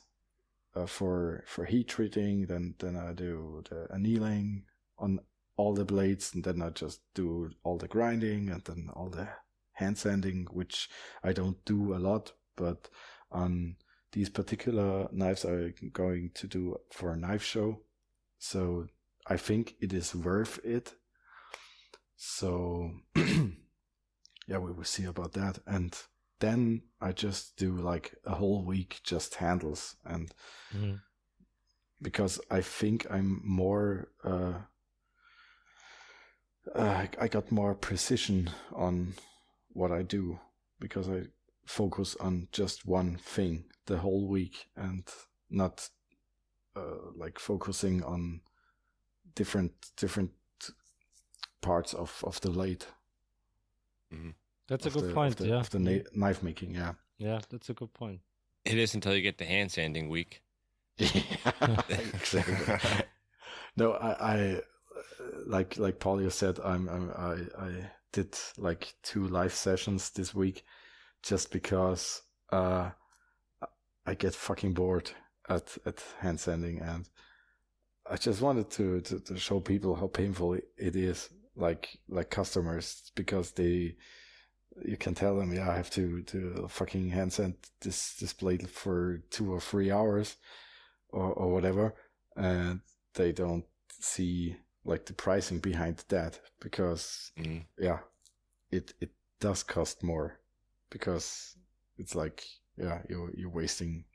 for heat treating, then I do the annealing on all the blades, and then I just do all the grinding and then all the hand sanding, which I don't do a lot, but on these particular knives I'm going to do for a knife show, so I think it is worth it. So yeah, we will see about that. And then I just do like a whole week just handles, and Mhm. because I think I'm more I got more precision on what I do, because I focus on just one thing the whole week and not like focusing on different parts of the blade. That's a of good the- point. of the, Yeah. of the knife making. Yeah. Yeah, that's a good point. It is until you get the hand sanding week. Exactly. No, I like Paulia said, I did like 2 live sessions this week, just because I get fucking bored at hand sanding, and I just wanted to show people how painful it is, like customers, because you can tell them, I have to fucking hand sand this blade for 2 or 3 hours or whatever, and they don't see like the pricing behind that, because it does cost more, because it's like you're wasting.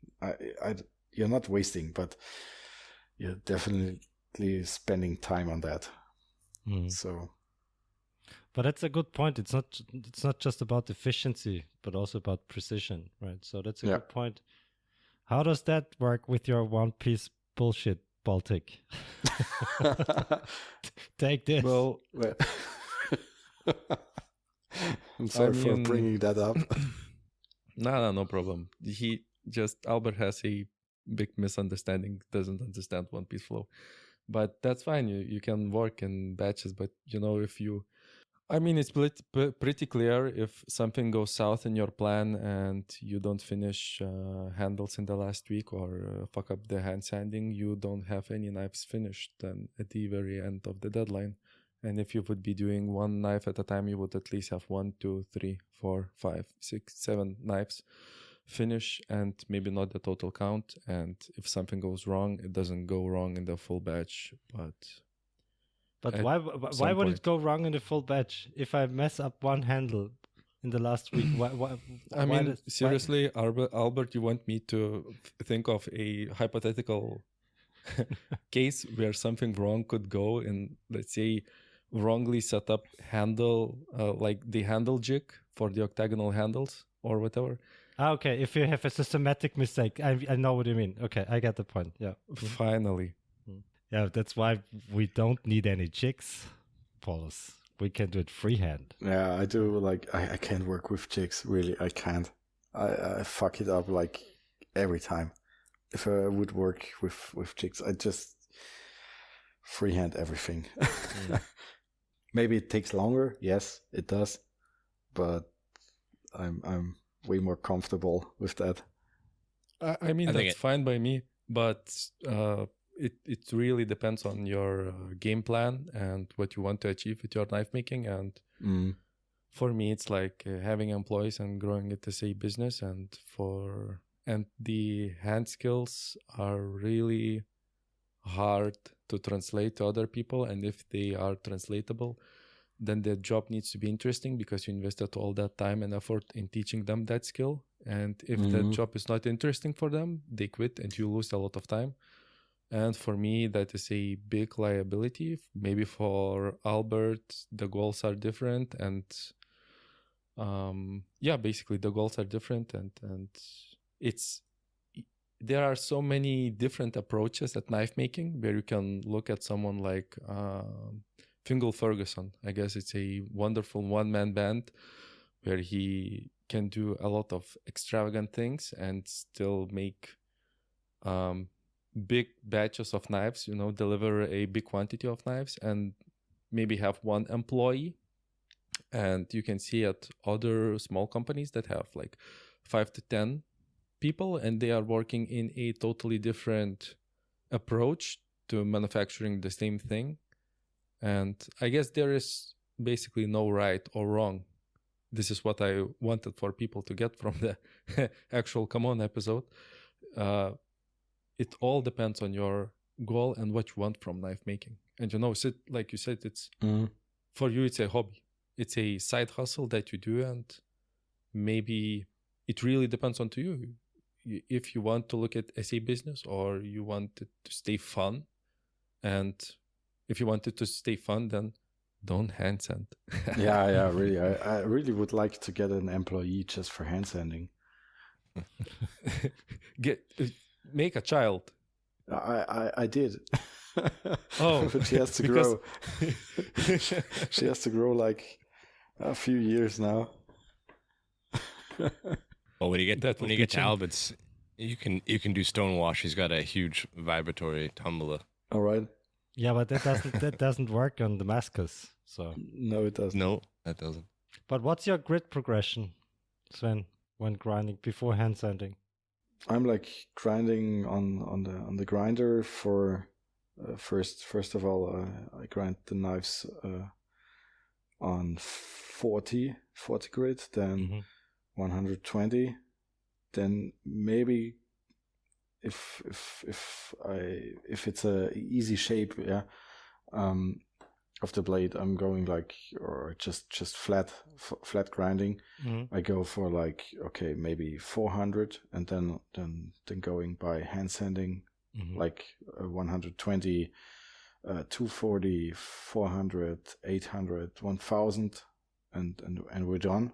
You're not wasting, but you're definitely spending time on that. So, but that's a good point. It's not just about efficiency, but also about precision, right? So that's a good point. How does that work with your One Piece bullshit, Baltic? Take this. Well, I'm sorry for bringing that up. No problem. Albert has a big misunderstanding, doesn't understand One Piece flow. But that's fine. You can work in batches, but it's pretty clear if something goes south in your plan and you don't finish handles in the last week, or fuck up the hand sanding, you don't have any knives finished then at the very end of the deadline. And if you would be doing one knife at a time, you would at least have 1, 2, 3, 4, 5, 6, 7 knives finish, and maybe not the total count. And if something goes wrong, it doesn't go wrong in the full batch, But why would it go wrong in the full batch? If I mess up one handle in the last week, seriously, Albert, you want me to think of a hypothetical case where something wrong could go in, let's say, wrongly set up handle, like the handle jig for the octagonal handles or whatever. Okay, if you have a systematic mistake, I know what you mean. Okay, I get the point. Yeah. Finally. Yeah, that's why we don't need any jigs, Paulus. We can do it freehand. Yeah, I do. Like, I can't work with jigs. Really, I can't. I fuck it up like every time. If I would work with jigs, I just freehand everything. Maybe it takes longer. Yes, it does. But I'm way more comfortable with that. That's fine by me. But it really depends on your game plan and what you want to achieve with your knife making. And for me, it's like having employees and growing it as a business. And the hand skills are really hard to translate to other people. And if they are translatable, then the job needs to be interesting, because you invested all that time and effort in teaching them that skill. And if that job is not interesting for them, they quit and you lose a lot of time. And for me, that is a big liability. Maybe for Albert, the goals are different. And basically the goals are different. And there are so many different approaches at knife making, where you can look at someone like Fingal Ferguson. I guess it's a wonderful one-man band where he can do a lot of extravagant things and still make big batches of knives, deliver a big quantity of knives, and maybe have one employee. And you can see at other small companies that have like 5 to 10 people, and they are working in a totally different approach to manufacturing the same thing. And I guess there is basically no right or wrong. This is what I wanted for people to get from the actual Come On episode. It all depends on your goal and what you want from knife making. And Sid, like you said, it's for you, it's a hobby. It's a side hustle that you do, and maybe it really depends on to you. If you want to look at as a business, or you want it to stay fun. And if you want it to stay fun, then don't hand sand. yeah, really. I really would like to get an employee just for hand sanding. Make a child. I did. Oh, but she has to grow. She has to grow like a few years now. Well, when you get to Albert's, you can do stonewash. He's got a huge vibratory tumbler. All right. Yeah, but that doesn't work on Damascus. So no, it doesn't. No, that doesn't. But what's your grit progression, Sven, when grinding before hand sanding? I'm like grinding on the grinder for first of all I grind the knives on 40 grit, then 120, then maybe if it's a easy shape, of the blade, I'm going like, or just flat grinding. I go for like, okay, maybe 400, and then going by hand sanding, like 120, 240, 400, 800, 1000, and we're done.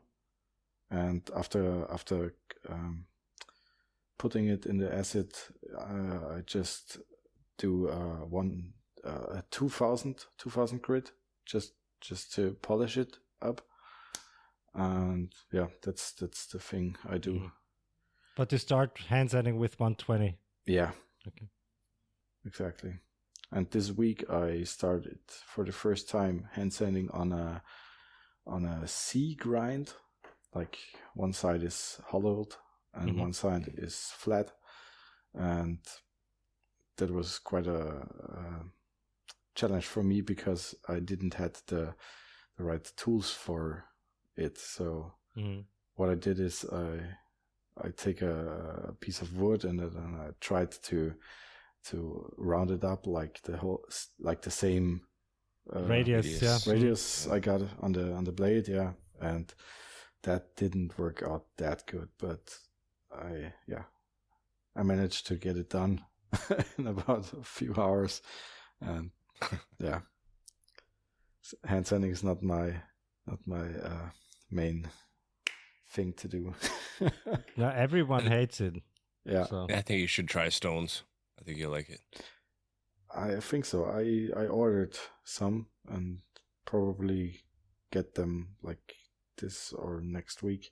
And after putting it in the acid, I just do 2000 grit just to polish it up. And yeah, that's the thing I do. But you start hand sanding with 120. Yeah. Okay. Exactly. And this week I started for the first time hand sanding on a C grind. Like one side is hollowed and one side is flat, and that was quite a challenge for me because I didn't have the right tools for it. So what I did is I take a piece of wood and I tried to round it up like the same radius I got on the blade, and that didn't work out that good, but I managed to get it done in about a few hours. And yeah, hand sanding is not my main thing to do. Yeah, everyone hates it. Yeah, so. I think you should try stones. I think you'll like it. I think so. I ordered some and probably get them like this or next week.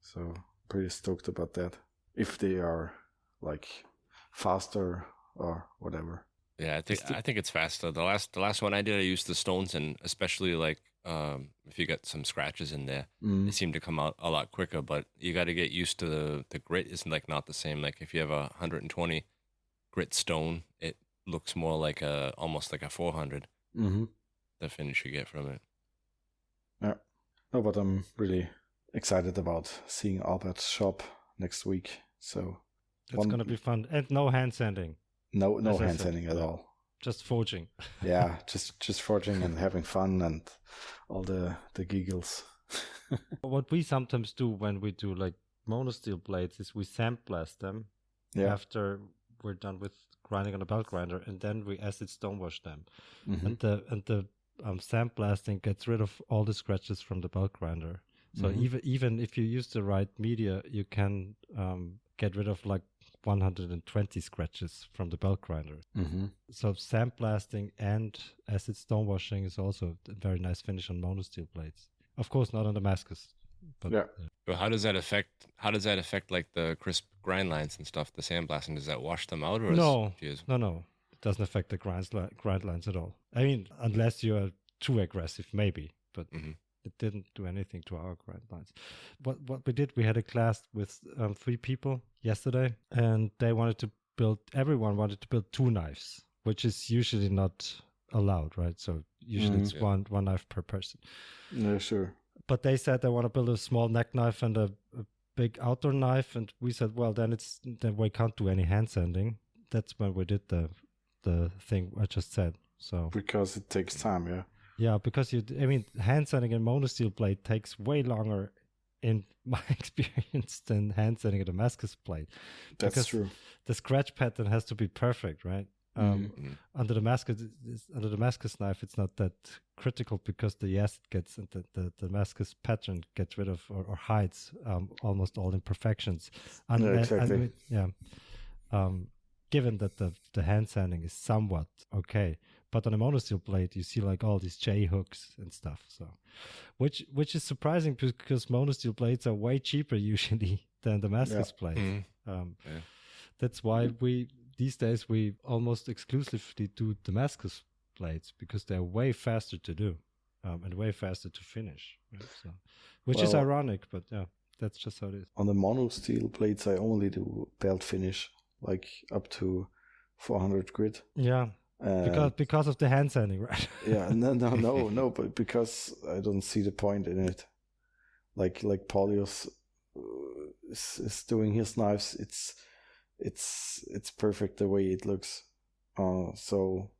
So pretty stoked about that. If they are like faster or whatever. Yeah, I think it's faster. The last one I did, I used the stones, and especially like if you got some scratches in there, they seem to come out a lot quicker. But you got to get used to the grit is like not the same. Like if you have a 120 grit stone, it looks more like almost like a 400. The finish you get from it. Yeah, no, but I'm really excited about seeing Albert's shop next week. So it's gonna be fun, and no hand sanding. No hand sanding at all. Just forging. Yeah, just forging and having fun and all the giggles. What we sometimes do when we do like monosteel blades is we sandblast them after we're done with grinding on a belt grinder, and then we acid stonewash them. And the sandblasting gets rid of all the scratches from the belt grinder. So even if you use the right media, you can get rid of like 120 scratches from the belt grinder. So sandblasting and acid stonewashing is also a very nice finish on monosteel blades. Of course, not on Damascus. But So how does that affect like the crisp grind lines and stuff? The sandblasting, does that wash them out, or no? It doesn't affect the grind lines at all. I mean, unless you are too aggressive, maybe. But it didn't do anything to our grind lines. What we did, we had a class with 3 people yesterday, and everyone wanted to build 2 knives, which is usually not allowed, right? So usually it's one knife per person. Yeah, sure. But they said they want to build a small neck knife and a big outdoor knife, and we said, well, then we can't do any hand sanding. That's when we did the thing I just said. So because it takes time, yeah. Yeah, because hand sanding a monosteel blade takes way longer, in my experience, than hand sanding a Damascus blade. That's true. The scratch pattern has to be perfect, right? On the Damascus knife, it's not that critical because the acid gets and the Damascus pattern gets rid of or hides almost all imperfections. Exactly. Given that the hand sanding is somewhat okay, but on a monosteel blade you see like all these J hooks and stuff. So, which is surprising because monosteel blades are way cheaper usually than Damascus blades. That's why these days we almost exclusively do Damascus blades because they're way faster to do and way faster to finish. Right? So, which is ironic, but yeah. That's just how it is. On the mono steel blades, I only do belt finish, like up to 400 grit. Yeah, because of the hand sanding, right? Yeah, no, but because I don't see the point in it. Like Paulius is doing his knives, it's perfect the way it looks. So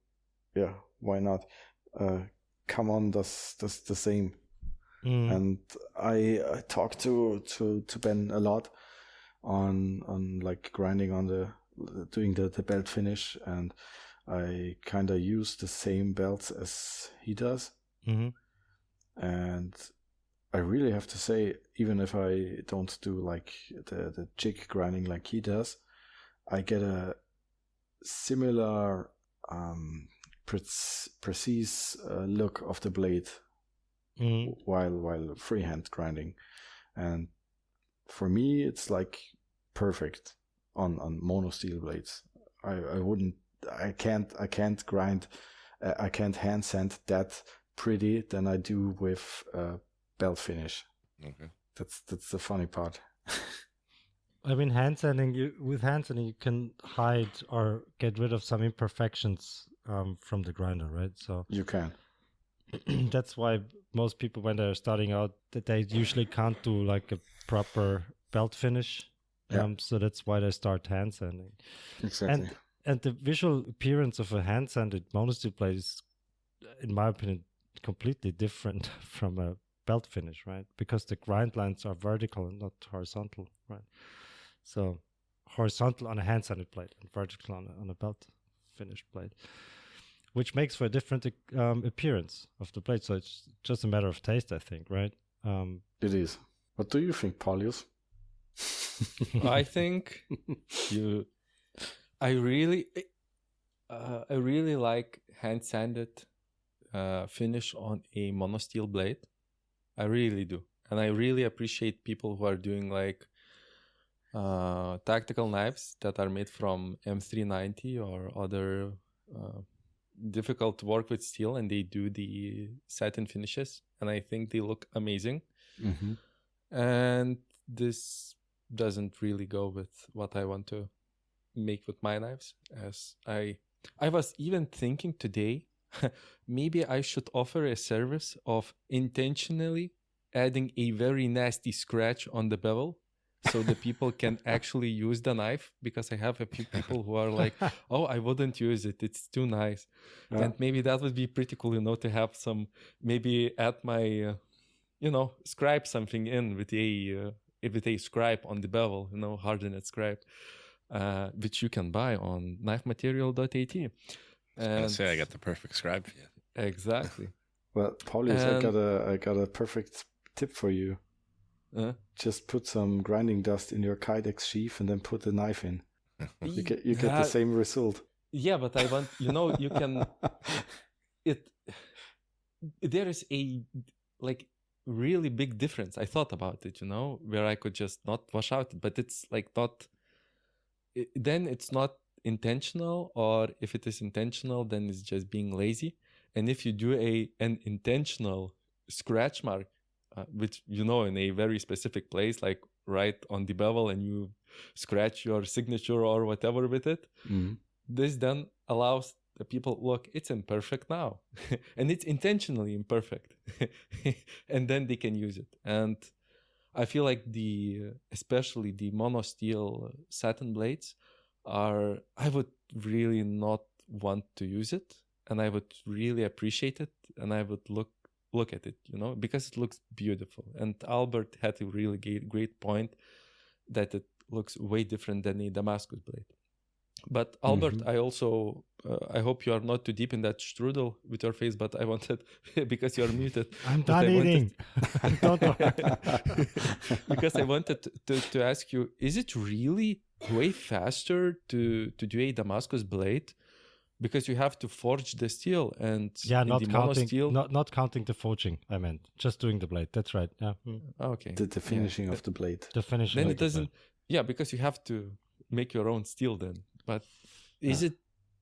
yeah, why not? Come does the same. And I talked to Ben a lot on like grinding on doing the belt finish, and I kind of use the same belts as he does. And I really have to say, even if I don't do like the jig grinding like he does, I get a similar precise look of the blade while freehand grinding. And for me, it's like perfect on mono steel blades. I can't grind, I can't hand sand that pretty than I do with belt finish. Okay. That's the funny part. I mean, with hand sanding, you can hide or get rid of some imperfections from the grinder, right? So You can. that's why most people, when they're starting out, that they usually can't do like a proper belt finish. Yeah. So that's why they start hand sanding. Exactly. And the visual appearance of a hand sanded monosteel blade is, in my opinion, completely different from a belt finish, right? Because the grind lines are vertical and not horizontal, right? So horizontal on a hand sanded blade and vertical on a belt finished blade, which makes for a different appearance of the blade. So it's just a matter of taste, I think, right? It is. What do you think, Paulius? I think I really like hand sanded finish on a monosteel blade. I really do, and I really appreciate people who are doing like tactical knives that are made from M390 or other difficult to work with steel, and they do the satin finishes, and I think they look amazing. Mm-hmm. And this doesn't really go with what I want to make with my knives. As I was even thinking today, maybe I should offer a service of intentionally adding a very nasty scratch on the bevel so the people can actually use the knife, because I have a few people who are like, oh, I wouldn't use it, it's too nice. Yeah. And maybe that would be pretty cool, to have some, maybe add my scribe something in with a scribe on the bevel, hardened scribe, which you can buy on knifematerial.at. I say I got the perfect scribe for you. Exactly. Well, Paulius, I got a perfect tip for you. Just put some grinding dust in your Kydex sheath and then put the knife in. You get the same result. Yeah, but I want, you can, there is a like really big difference. I thought about it, where I could just not wash out, but it's like not, then it's not intentional, or if it is intentional, then it's just being lazy. And if you do an intentional scratch mark, which, in a very specific place, like right on the bevel, and you scratch your signature or whatever with it, this then allows the people, look, it's imperfect now. And it's intentionally imperfect. And then they can use it. And I feel like especially the monosteel satin blades I would really not want to use it. And I would really appreciate it. And I would look at it, because it looks beautiful. And Albert had a really great point that it looks way different than a Damascus blade. But Albert, I also, I hope you are not too deep in that strudel with your face, but I wanted, because you're muted. I'm done eating. Don't worry. Because I wanted to ask you, is it really way faster to do a Damascus blade? Because you have to forge the steel, and not counting the forging. I meant just doing the blade. That's right. Yeah. Okay. The finishing of the blade. The finishing. Then it doesn't. Yeah, because you have to make your own steel then. But is it?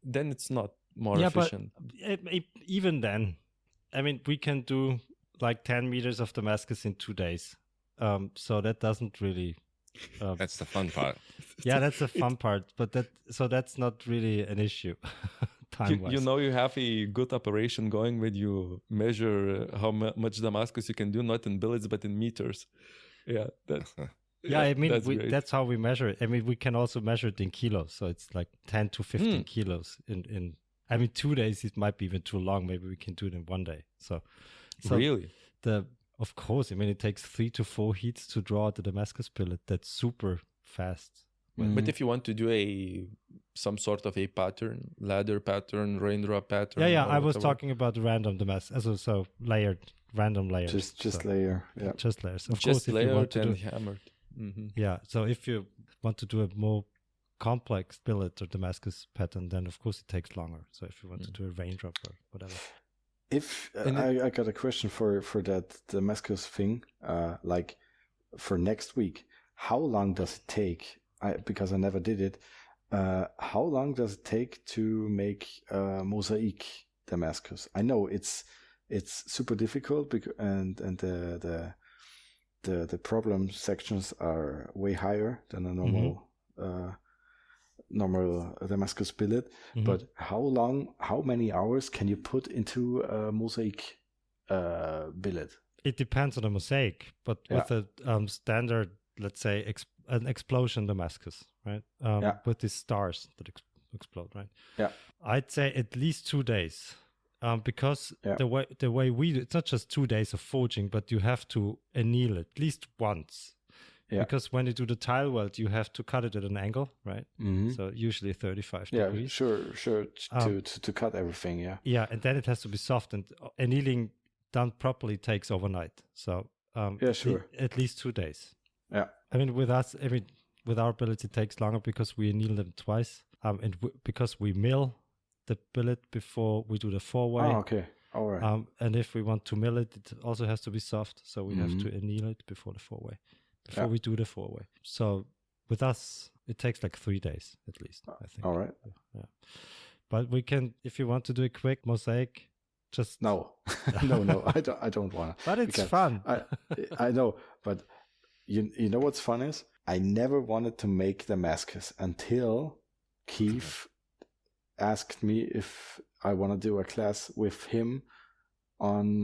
Then it's not more efficient. But even then, I mean, we can do like 10 meters of Damascus in 2 days. So that doesn't really. That's the fun part. Yeah, that's the fun part, but that's not really an issue, time-wise. You know, you have a good operation going when you measure how much Damascus you can do, not in billets but in meters. Yeah, that's yeah, I mean great. that's how we measure it. I mean, we can also measure it in kilos, so it's like 10 to 15 kilos. In I mean, 2 days it might be even too long. Maybe we can do it in 1 day. So really, of course, I mean, it takes 3 to 4 heats to draw the Damascus billet. That's super fast. But if you want to do some sort of a pattern, ladder pattern, raindrop pattern. Yeah, I was whatever. talking about random Damascus, so layered, random layers. Just so, layer, yeah. Just layers. Of Just course, if layered you want to and do, hammered. Mm-hmm. yeah, so if you want to do a more complex billet or Damascus pattern, then of course it takes longer. So if you want to do a raindrop or whatever. If I got a question for that Damascus thing, like for next week, how long does it take? Because I never did it. How long does it take to make mosaic Damascus? I know it's super difficult and the problem sections are way higher than a normal Damascus billet. Mhm. But how many hours can you put into a mosaic billet? It depends on the mosaic, but with a standard, let's say, an explosion Damascus, right? With these stars that explode, right? Yeah. I'd say at least 2 days, because the way we do, it's not just 2 days of forging, but you have to anneal it at least once. Yeah. Because when you do the tile weld, you have to cut it at an angle, right? Mm-hmm. So usually 35 degrees. Yeah, sure. To cut everything, yeah. Yeah, and then it has to be soft, and annealing done properly takes overnight. So sure. At least 2 days. Yeah. I mean, with our billet, it takes longer because we anneal them twice, and because we mill the billet before we do the four-way. Oh, okay. All right. And if we want to mill it, it also has to be soft, so we have to anneal it before the four-way. Before we do the four-way. So with us, it takes like 3 days at least, I think. All right. Yeah. But we can, if you want to do a quick mosaic, just... No, I don't want to. But it's fun. I know, but you know what's fun is? I never wanted to make Damascus until Keith asked me if I want to do a class with him on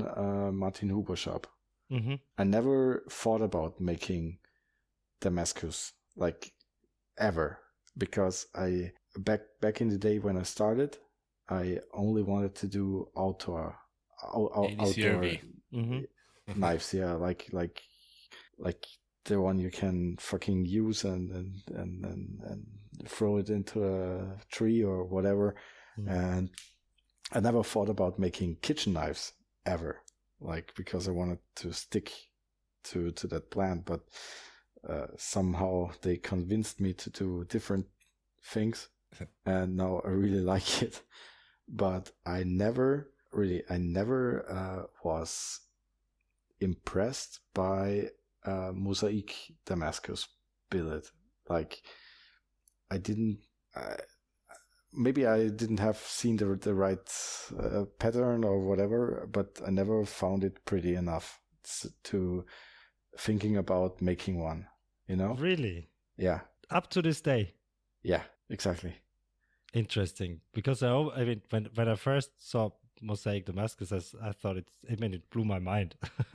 Martin Huber shop. Mm-hmm. I never thought about making Damascus like ever, because I back in the day when I started, I only wanted to do outdoor knives, yeah, like the one you can fucking use and throw it into a tree or whatever. And I never thought about making kitchen knives ever. Like, because I wanted to stick to that plan, but somehow they convinced me to do different things, and now I really like it. But I never was impressed by mosaic Damascus billet. Like, maybe I didn't have seen the right pattern or whatever, but I never found it pretty enough to thinking about making one, you know? Really? Yeah. Up to this day? Yeah, exactly. Interesting. Because I mean, when I first saw mosaic Damascus, I thought it blew my mind.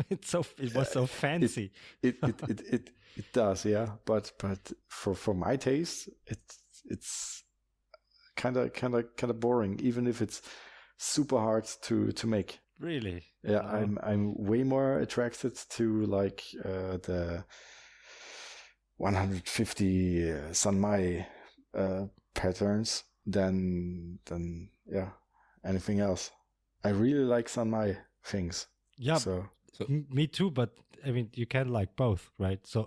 It was so fancy. It does, yeah. But for my taste, it's kind of boring, even if it's super hard to make. Really? Yeah, I'm way more attracted to like the 150 Sanmai patterns than anything else. I really like Sanmai things. Yeah, so me too. But I mean, you can like both, right? So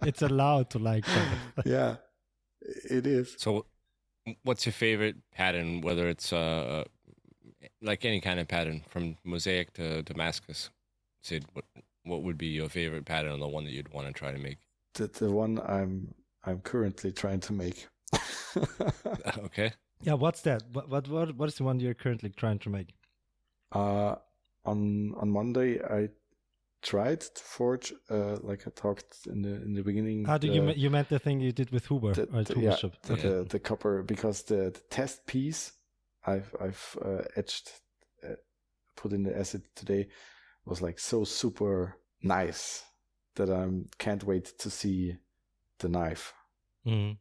it's allowed to like both. Yeah. It is. So, what's your favorite pattern? Whether it's like any kind of pattern, from mosaic to Damascus, Sid, what would be your favorite pattern, the one that you'd want to try to make? The one I'm currently trying to make. Okay. Yeah, what's that? What is the one you're currently trying to make? On Monday tried to forge, like I talked in the beginning. You meant the thing you did with Huber or Huber shop? Okay. The copper, because the test piece I've etched, put in the acid today, was like so super nice that I can't wait to see the knife,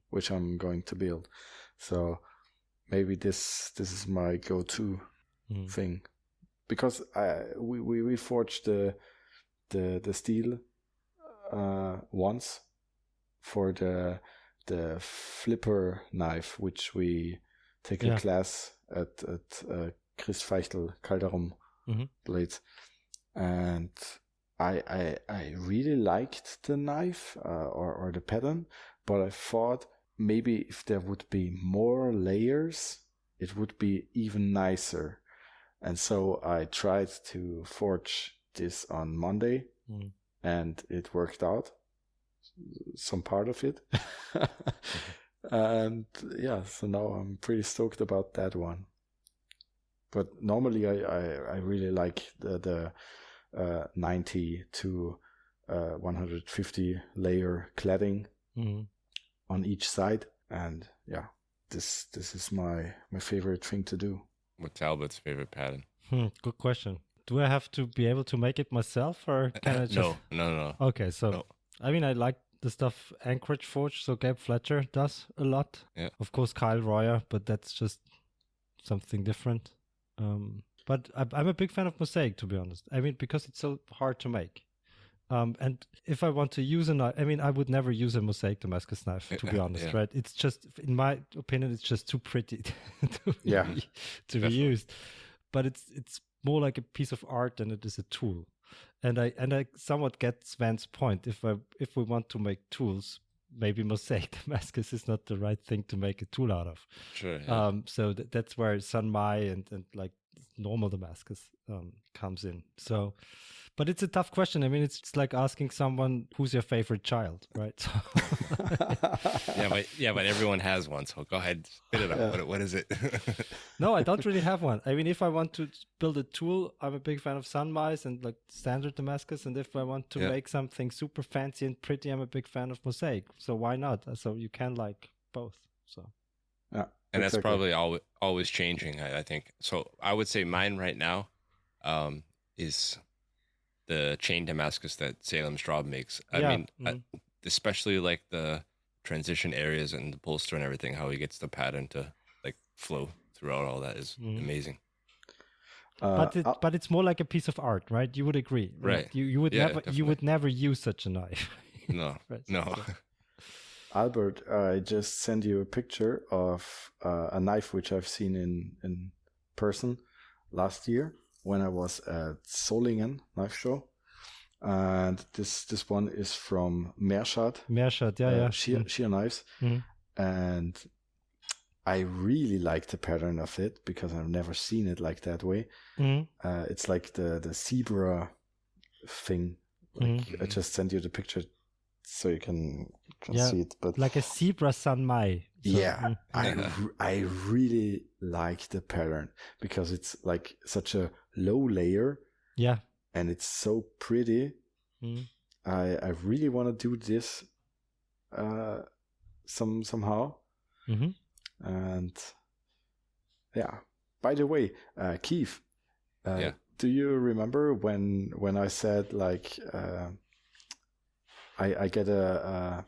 which I'm going to build. So maybe this is my go-to thing, because we forged the steel once for the flipper knife, which we take a class at Chris Feichtel Calderum blades, and I really liked the knife or the pattern, but I thought maybe if there would be more layers, it would be even nicer. And so I tried to forge this on Monday, and it worked out, some part of it. And yeah, so now I'm pretty stoked about that one. But normally I really like the 90 to 150 layer cladding on each side, and yeah, this is my favorite thing to do. What's Albert's favorite pattern? Good question. Do I have to be able to make it myself, or can I just... No. Okay, so No. I mean, I like the stuff Anchorage Forge, so Gabe Fletcher does a lot. Yeah. Of course, Kyle Royer, but that's just something different. But I'm a big fan of Mosaic, to be honest. I mean, because it's so hard to make. And if I want to use a knife, I mean, I would never use a Mosaic Damascus knife, to be honest, right? It's just, in my opinion, it's just too pretty to be used. But it's more like a piece of art than it is a tool. And I somewhat get Sven's point. If we want to make tools, maybe Mosaic Damascus is not the right thing to make a tool out of. Sure. Yeah. So that's where Sanmai and like normal Damascus comes in. So, but it's a tough question. I mean, it's like asking someone who's your favorite child, right? but everyone has one. So go ahead, spit it out. What is it? No, I don't really have one. I mean, if I want to build a tool, I'm a big fan of Sanmai's and like standard Damascus. And if I want to make something super fancy and pretty, I'm a big fan of Mosaic. So why not? So you can like both. So yeah, and that's probably always changing. I think. So I would say mine right now is the chain Damascus that Salem Straub makes. I mean, especially like the transition areas and the bolster and everything, how he gets the pattern to like flow throughout all that is amazing. But it's more like a piece of art, right? You would agree, right? You would would never use such a knife. No, right, no. So. Albert, I just sent you a picture of a knife which I've seen in person last year when I was at Solingen knife show, and this one is from Merschad, sheer knives, and I really like the pattern of it because I've never seen it like that way. It's like the zebra thing. Like, I just sent you the picture so you can see it, but like a zebra Sanmai. So, I really like the pattern because it's like such a low layer. Yeah. And it's so pretty. I really want to do this somehow. And yeah. By the way, Keith, do you remember when I said like I get a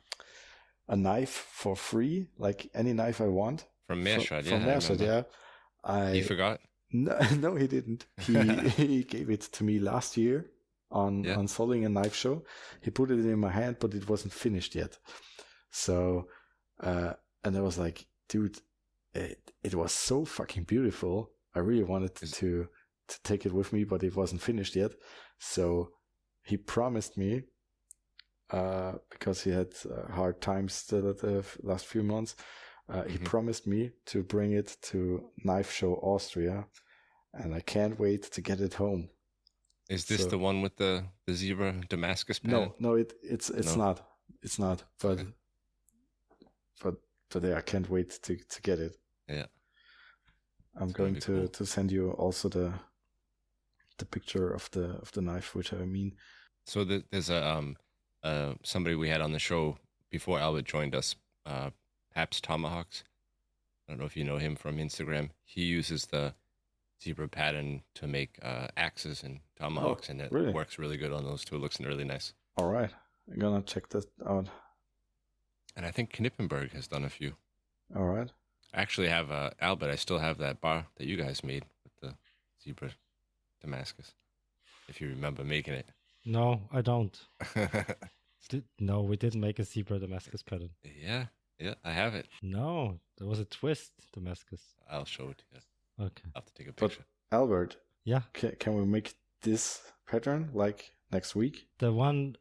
knife for free, like any knife I want from Merschad? From Merschad, yeah. You forgot? No, he didn't. He gave it to me last year on Solingen Knife Show. He put it in my hand, but it wasn't finished yet. So, and I was like, dude, it was so fucking beautiful. I really wanted to take it with me, but it wasn't finished yet. So he promised me, because he had hard times still the last few months, he promised me to bring it to Knife Show Austria, and I can't wait to get it home. Is this the one with the zebra Damascus pattern? No, it's not. It's not. But yeah, I can't wait to get it. Yeah. I'm going to send you also the picture of the knife, which I mean. So there's a somebody we had on the show before Albert joined us, Paps Tomahawks. I don't know if you know him from Instagram. He uses the zebra pattern to make axes and tomahawks, and it really? works really good on those too. It looks really nice. All right, I'm gonna check that out. And I think Knippenberg has done a few. All right. I actually have Albert. I still have that bar that you guys made with the zebra Damascus. If you remember making it. No, I don't. No, we didn't make a zebra Damascus pattern. Yeah, I have it. No, there was a twist Damascus. I'll show it to you. Okay. I'll have to take a But picture. Albert, Yeah. can we make this pattern like next week? The one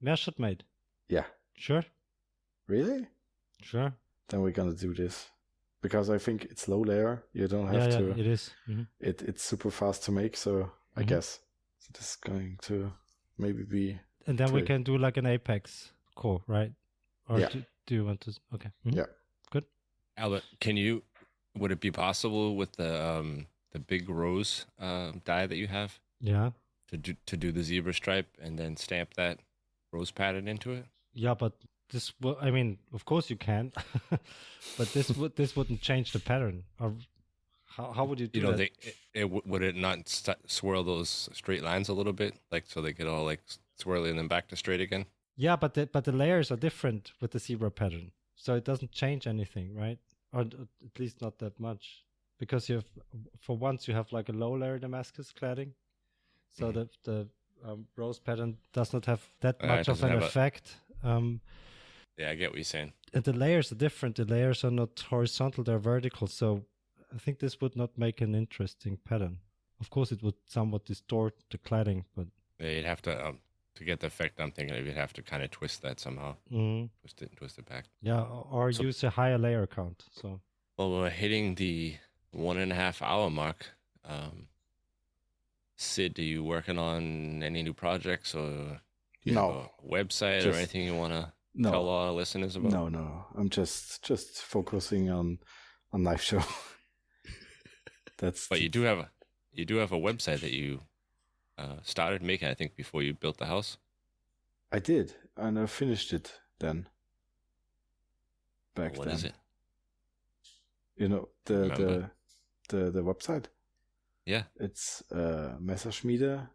Mershot made. Yeah. Sure. Really? Sure. Then we're gonna do this because I think it's low layer. You don't have Yeah, to. it is. Mhm. It's super fast to make, so I Mhm. guess so this is going to maybe be. And then we Great. can do like an Apex core, right? Or Yeah. do you want to? Okay. Mhm. Yeah. Good. Albert, would it be possible with the big rose die that you have Yeah. to do the zebra stripe and then stamp that rose pattern into it? Yeah, but I mean, of course you can, but this wouldn't change the pattern. Or how would you do You know, that? would it not swirl those straight lines a little bit, like so they get all like swirly and then back to straight again? Yeah, but the layers are different with the zebra pattern, so it doesn't change anything, right? Or at least not that much, because you have, for once, you have like a low layer Damascus cladding, so the rose pattern does not have that It much of doesn't an have effect. Yeah, I get what you're saying. And the layers are different. The layers are not horizontal; they're vertical. So I think this would not make an interesting pattern. Of course, it would somewhat distort the cladding, but Yeah, you'd have to get the effect I'm thinking of, you'd have to kind of twist that somehow, twist it back. yeah, or So- use a higher layer count. So Well, we're hitting the 1.5 hour mark. Sid, are you working on any new projects or do you No. have a website or Just- anything you want to No. tell our listeners about? No. I'm just focusing on knife show. That's. But you do have a website that you started making, I think, before you built the house. I did, and I finished it then. Back What then. is it? You know Remember. the website. Yeah. It's Messerschmiede.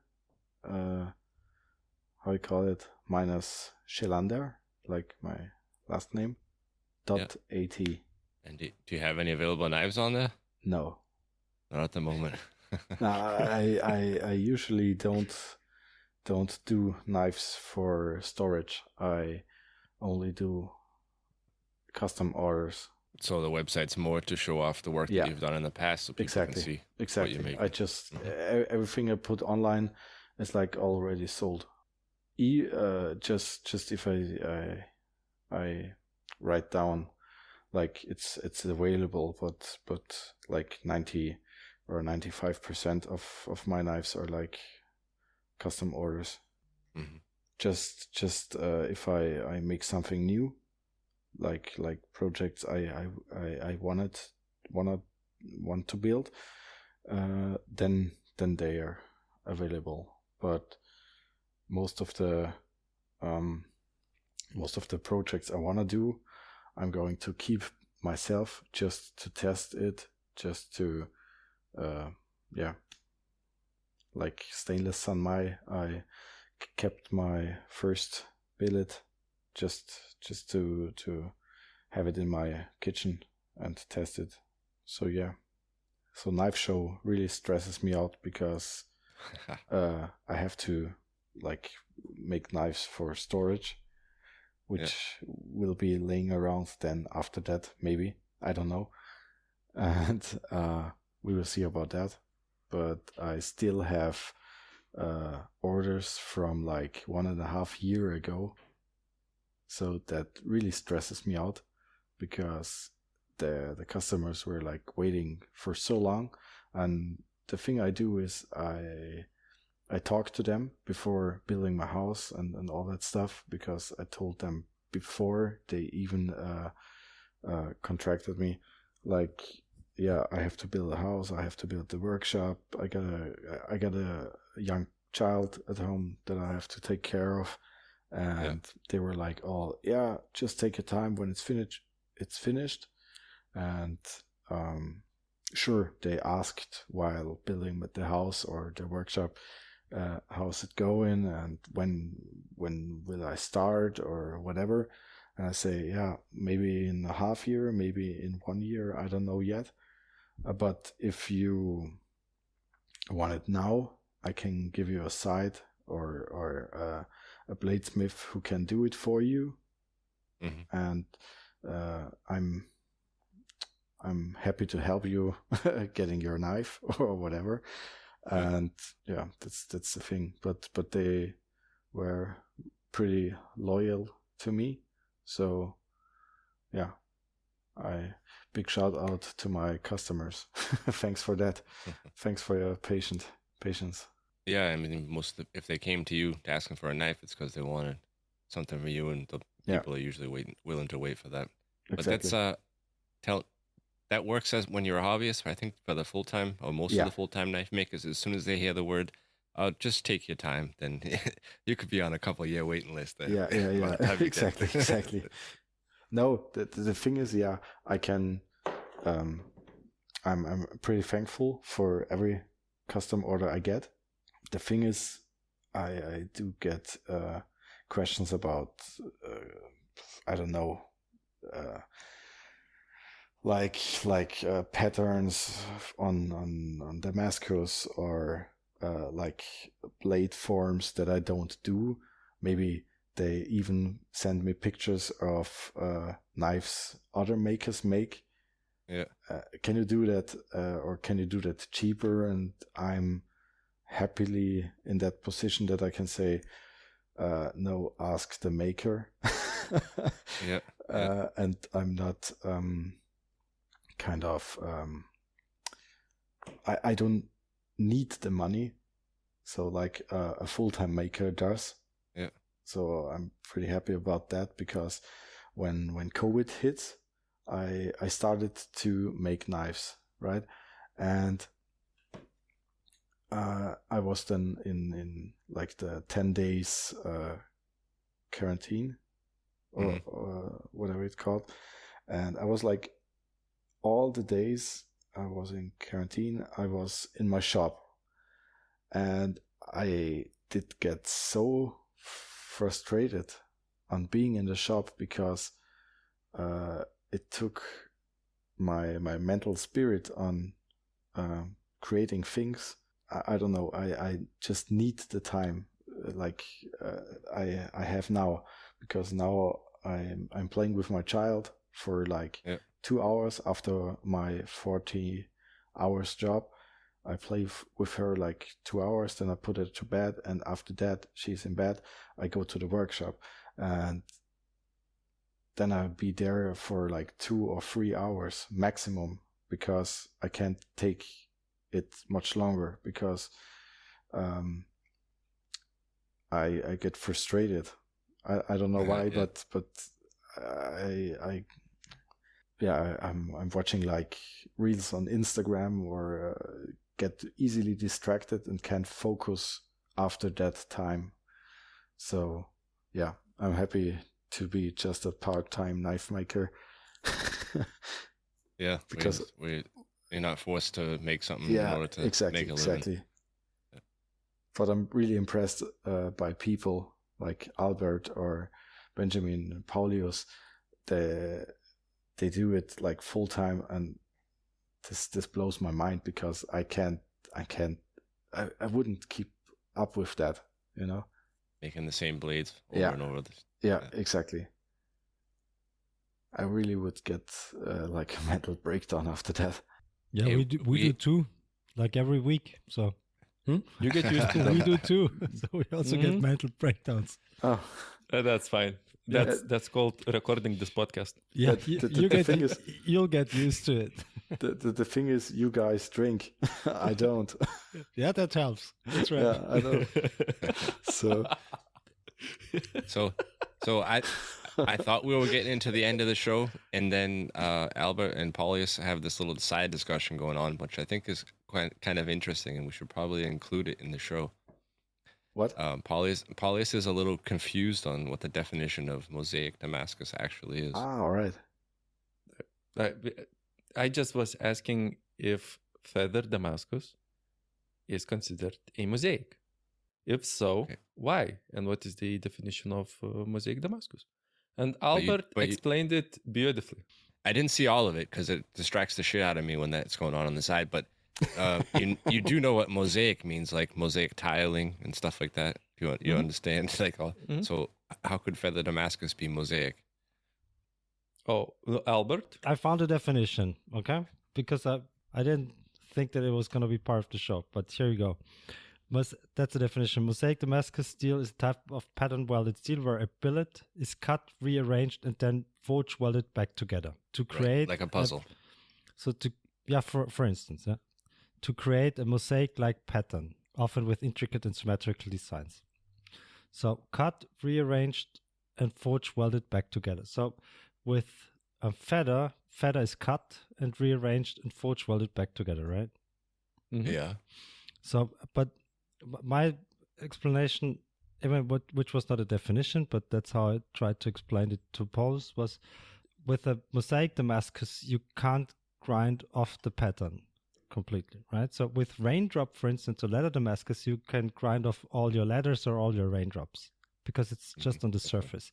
How you call it? Minus Schelander, like my last name. Yeah. .at. And do you have any available knives on there? No. Not at the moment. No, I usually don't do knives for storage. I only do custom orders. So the website's more to show off the work Yeah. that you've done in the past, so people can see. Exactly. make. I just Mhm. everything I put online is like already sold. Just if I write down like it's available, but like 90 or 95% of my knives are like custom orders. Mhm. Just if I make something new, like projects I want to build, then they are available. But most of the projects I want to do, I'm going to keep myself just to test it, just to like stainless sanmai. I kept my first billet just to have it in my kitchen and test it. So yeah, so knife show really stresses me out because I have to like make knives for storage, which will be laying around then after that, maybe, I don't know, and we will see about that. But I still have orders from like 1.5 years ago, so that really stresses me out because the customers were like waiting for so long. And the thing I do is I talk to them before building my house and all that stuff, because I told them before they even contracted me, like, yeah, I have to build a house, I have to build the workshop, I got a young child at home that I have to take care of, and they were like, "Oh yeah, just take your time. When it's finished, it's finished." And sure, they asked while building with the house or the workshop, how's it going, and when will I start or whatever. And I say, yeah, maybe in a half year, maybe in 1 year, I don't know yet. But if you want it now, I can give you a site or a bladesmith who can do it for you. And I'm happy to help you getting your knife or whatever. And yeah, that's the thing. But they were pretty loyal to me. So yeah, big shout out to my customers. Thanks for that. Thanks for your patience. Yeah, I mean, if they came to you asking for a knife, it's because they wanted something for you, and the people are usually willing to wait for that. Exactly. But that's that works as when you're a hobbyist. I think for the full time or most of the full time knife makers, as soon as they hear the word, just take your time, then you could be on a couple year waiting list. There. Yeah. Exactly. No, the thing is, I can. I'm pretty thankful for every custom order I get. The thing is, I do get questions about I don't know, like patterns on Damascus, or like blade forms that I don't do. Maybe they even send me pictures of knives other makers make. Yeah. Can you do that, or can you do that cheaper? And I'm happily in that position that I can say, no, ask the maker. And I'm not kind of I don't need the money, so like a full-time maker does. So I'm pretty happy about that, because when COVID hit, I started to make knives, right? And I was then in like the 10 days quarantine or whatever it's called. And I was like, all the days I was in quarantine, I was in my shop. And I did get so frustrated on being in the shop, because it took my mental spirit on creating things. I don't know. I just need the time, like I have now, because now I'm playing with my child for like 2 hours after my 40 hours job. I play with her like 2 hours, then I put her to bed, and after that she's in bed, I go to the workshop, and then I'll be there for like 2 or 3 hours maximum, because I can't take it much longer, because I get frustrated. I don't know why, but I'm watching like reels on Instagram, or get easily distracted and can't focus after that time. So yeah, I'm happy to be just a part-time knife maker. Yeah, because you're not forced to make something in order to make a living. Exactly. But I'm really impressed by people like Albert or Benjamin Paulius. They do it like full time, and this blows my mind, because I wouldn't keep up with that, you know. Making the same blades over and over. Yeah, exactly. I really would get like a mental breakdown after that. Yeah, hey, we do too, like every week. So you get used to them. We do too. So we also get mental breakdowns. Oh, that's fine. That's called recording this podcast. Yeah, you'll get used to it. The thing is, you guys drink. I don't. Yeah, that helps. That's right. Yeah, I know. So I thought we were getting into the end of the show, and then Albert and Paulius have this little side discussion going on, which I think is kind of interesting, and we should probably include it in the show. What? Paulius is a little confused on what the definition of mosaic Damascus actually is. All right. I just was asking if feather Damascus is considered a mosaic. If so, Okay. why? And what is the definition of mosaic Damascus? And Albert explained it beautifully. I didn't see all of it because it distracts the shit out of me when that's going on the side. But you do know what mosaic means, like mosaic tiling and stuff like that. You understand? Like, so how could feather Damascus be mosaic? Oh, Albert? I found a definition, okay? Because I didn't think that it was going to be part of the show, but here you go. That's the definition. Mosaic Damascus steel is a type of pattern welded steel where a billet is cut, rearranged, and then forge welded back together to create like a puzzle. For instance, to create a mosaic-like pattern, often with intricate and symmetrical designs. So cut, rearranged, and forge welded back together. So with a feather is cut and rearranged and forge welded back together, right? Mm-hmm. Yeah. So, but my explanation, which was not a definition, but that's how I tried to explain it to Paulus, was with a mosaic Damascus, you can't grind off the pattern completely, right? So with raindrop, for instance, a ladder Damascus, you can grind off all your ladders or all your raindrops because it's just on the surface.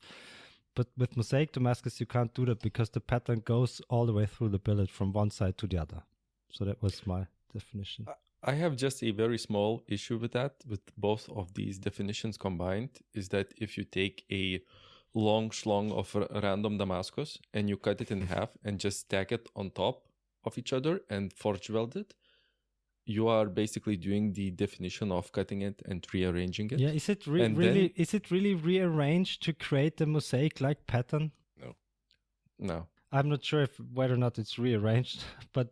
But with mosaic Damascus, you can't do that because the pattern goes all the way through the billet from one side to the other. So that was my definition. I have just a very small issue with that, with both of these definitions combined, is that if you take a long schlong of random Damascus and you cut it in half and just stack it on top of each other and forge weld it, you are basically doing the definition of cutting it and rearranging it. Yeah, is it really rearranged to create the mosaic-like pattern? No. I'm not sure whether or not it's rearranged, but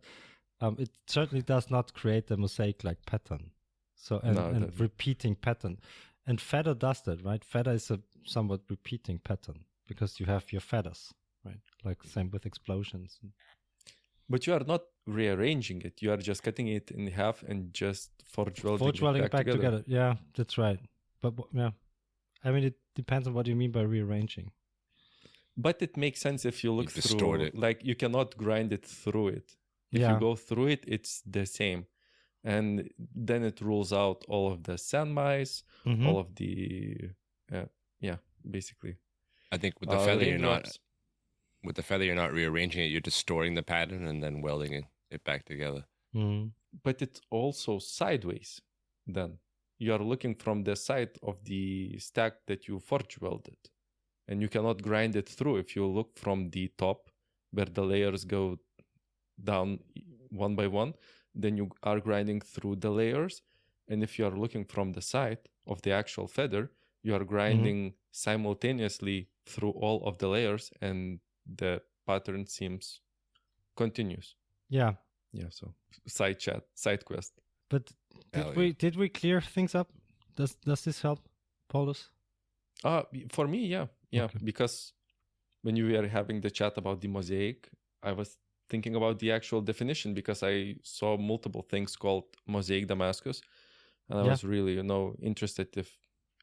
it certainly does not create a mosaic-like pattern. So and repeating pattern, and feather does that, right? Feather is a somewhat repeating pattern because you have your feathers, right? Like same with explosions. But you are not rearranging it. You are just cutting it in half and just forge welding it back together. Yeah, that's right. But yeah, I mean, it depends on what you mean by rearranging. But it makes sense if you look through it. Like you cannot grind it through it. If you go through it, it's the same. And then it rules out all of the sand mice, all of the, basically. I think with the feather, you're not rearranging it. You're distorting the pattern and then welding it back together. Mm. But it's also sideways then. You are looking from the side of the stack that you forge welded. And you cannot grind it through. If you look from the top where the layers go down one by one, then you are grinding through the layers. And if you are looking from the side of the actual feather, you are grinding simultaneously through all of the layers, and the pattern seems continuous. Yeah. Yeah, so side quest. But did we clear things up? Does this help, Paulus? For me, yeah. Okay. Because when you were having the chat about the mosaic, I was thinking about the actual definition because I saw multiple things called mosaic Damascus, and I was really, interested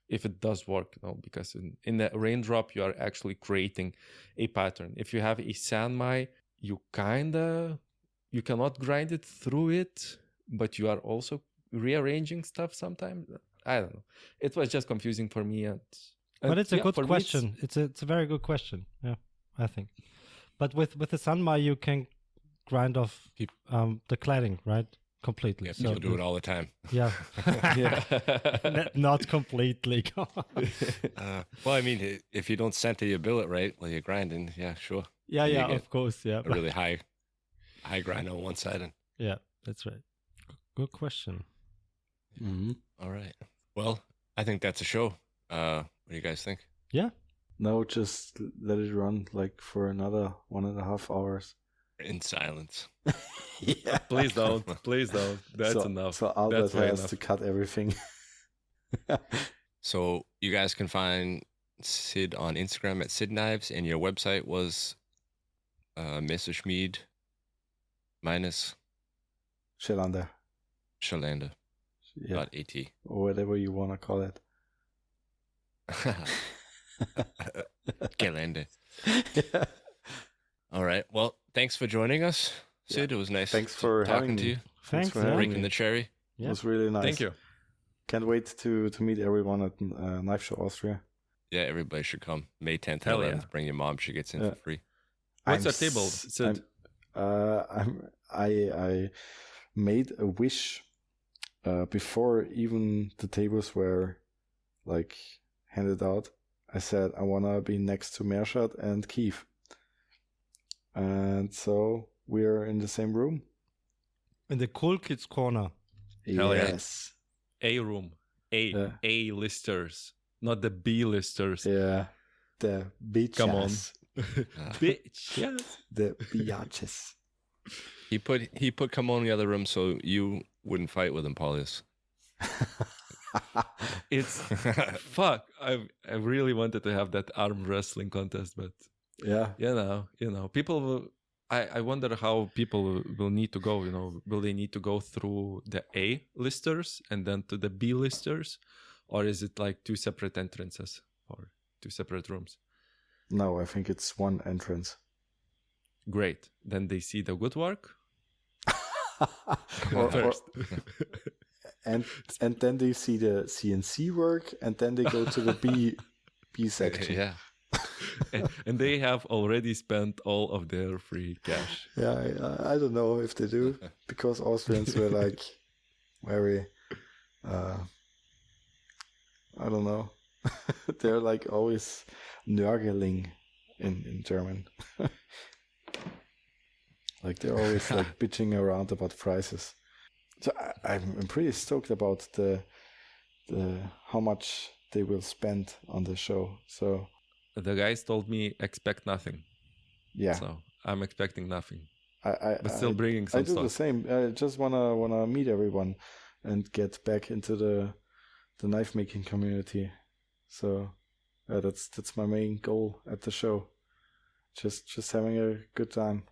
if it does work, because in the raindrop you are actually creating a pattern. If you have a sandmai, you cannot grind it through it, but you are also rearranging stuff sometimes. I don't know. It was just confusing for me, but it's a good question. It's a very good question. Yeah, I think. But with the Sanmai, you can grind off the cladding, right? Completely. Yeah, people do it all the time. Yeah. Not completely. Well, I mean, if you don't center your billet right while you're grinding, yeah, sure. Yeah, of course, yeah. A really high grind on one side. Yeah, that's right. Good question. Mm-hmm. All right. Well, I think that's a show. What do you guys think? Yeah. No, just let it run like for another 1.5 hours. In silence. Yeah. Please don't. That's enough. So Albert has to cut everything. So you guys can find Sid on Instagram at Sid Knives, and your website was Messerschmied minus Shalander. Shalander. Yeah. .at. Or whatever you want to call it. Gelände. Yeah. All right. Well, thanks for joining us, Sid. It was nice. Thanks for talking having to me. you. Thanks for yeah. having Breaking me. the cherry. It was really nice. Thank you. Can't wait to meet everyone at Knife Show Austria. Yeah, everybody should come. May 10th and Hell 11th. yeah. Bring your mom. She gets in Yeah. for free. What's I'm your table, s- Sid? I made a wish before even the tables were like handed out. I said I wanna be next to Mershad and Keith, and so we're in the same room. In the cool kids corner. Hell yeah. Yes. A room. Yeah. A listers, not the B listers. Yeah. The bitches. Come on. Bitch. Yes. The biatches. He put Come in the other room so you wouldn't fight with him, Paulius. It's fuck. I really wanted to have that arm wrestling contest, but Yeah. you know, people will. I wonder how people will need to go. You know, will they need to go through the A listers and then to the B listers, or is it like two separate entrances or two separate rooms? No, I think it's one entrance. Great. Then they see the good work Or- first. and then they see the CNC work, and then they go to the B section. Yeah. and they have already spent all of their free cash. Yeah, I don't know if they do, because Austrians were like very, I don't know, they're like always nörgeling in German. Like they're always like bitching around about prices. So I'm pretty stoked about the how much they will spend on the show. So The guys told me expect nothing. yeah, So I'm expecting nothing, but still bringing I some do stuff. the same. I just wanna meet everyone and get back into the knife making community. So that's my main goal at the show. Just having a good time.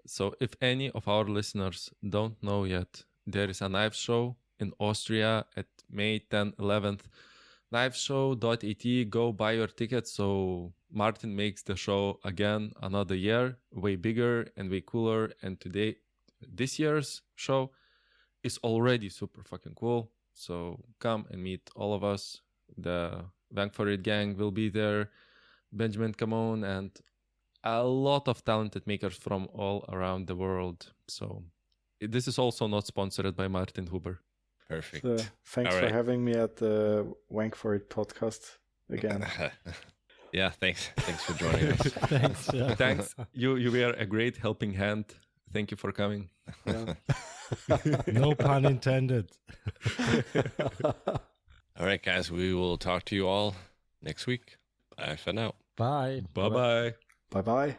So if any of our listeners don't know yet, there is a knife show in Austria at May 10th, 11th. Knifeshow.at, go buy your tickets so Martin makes the show again another year, way bigger and way cooler. And this year's show is already super fucking cool. So come and meet all of us. The Wank for It gang will be there, Benjamin Camon, and a lot of talented makers from all around the world. So this is also not sponsored by Martin Huber. Perfect. So thanks All for right. having me at the Wank for It podcast again. Yeah, thanks. Thanks for joining us. Thanks. Yeah. Thanks. You were a great helping hand. Thank you for coming. Yeah. No pun intended. All right, guys. We will talk to you all next week. Bye for now. Bye. Bye-bye. Bye bye.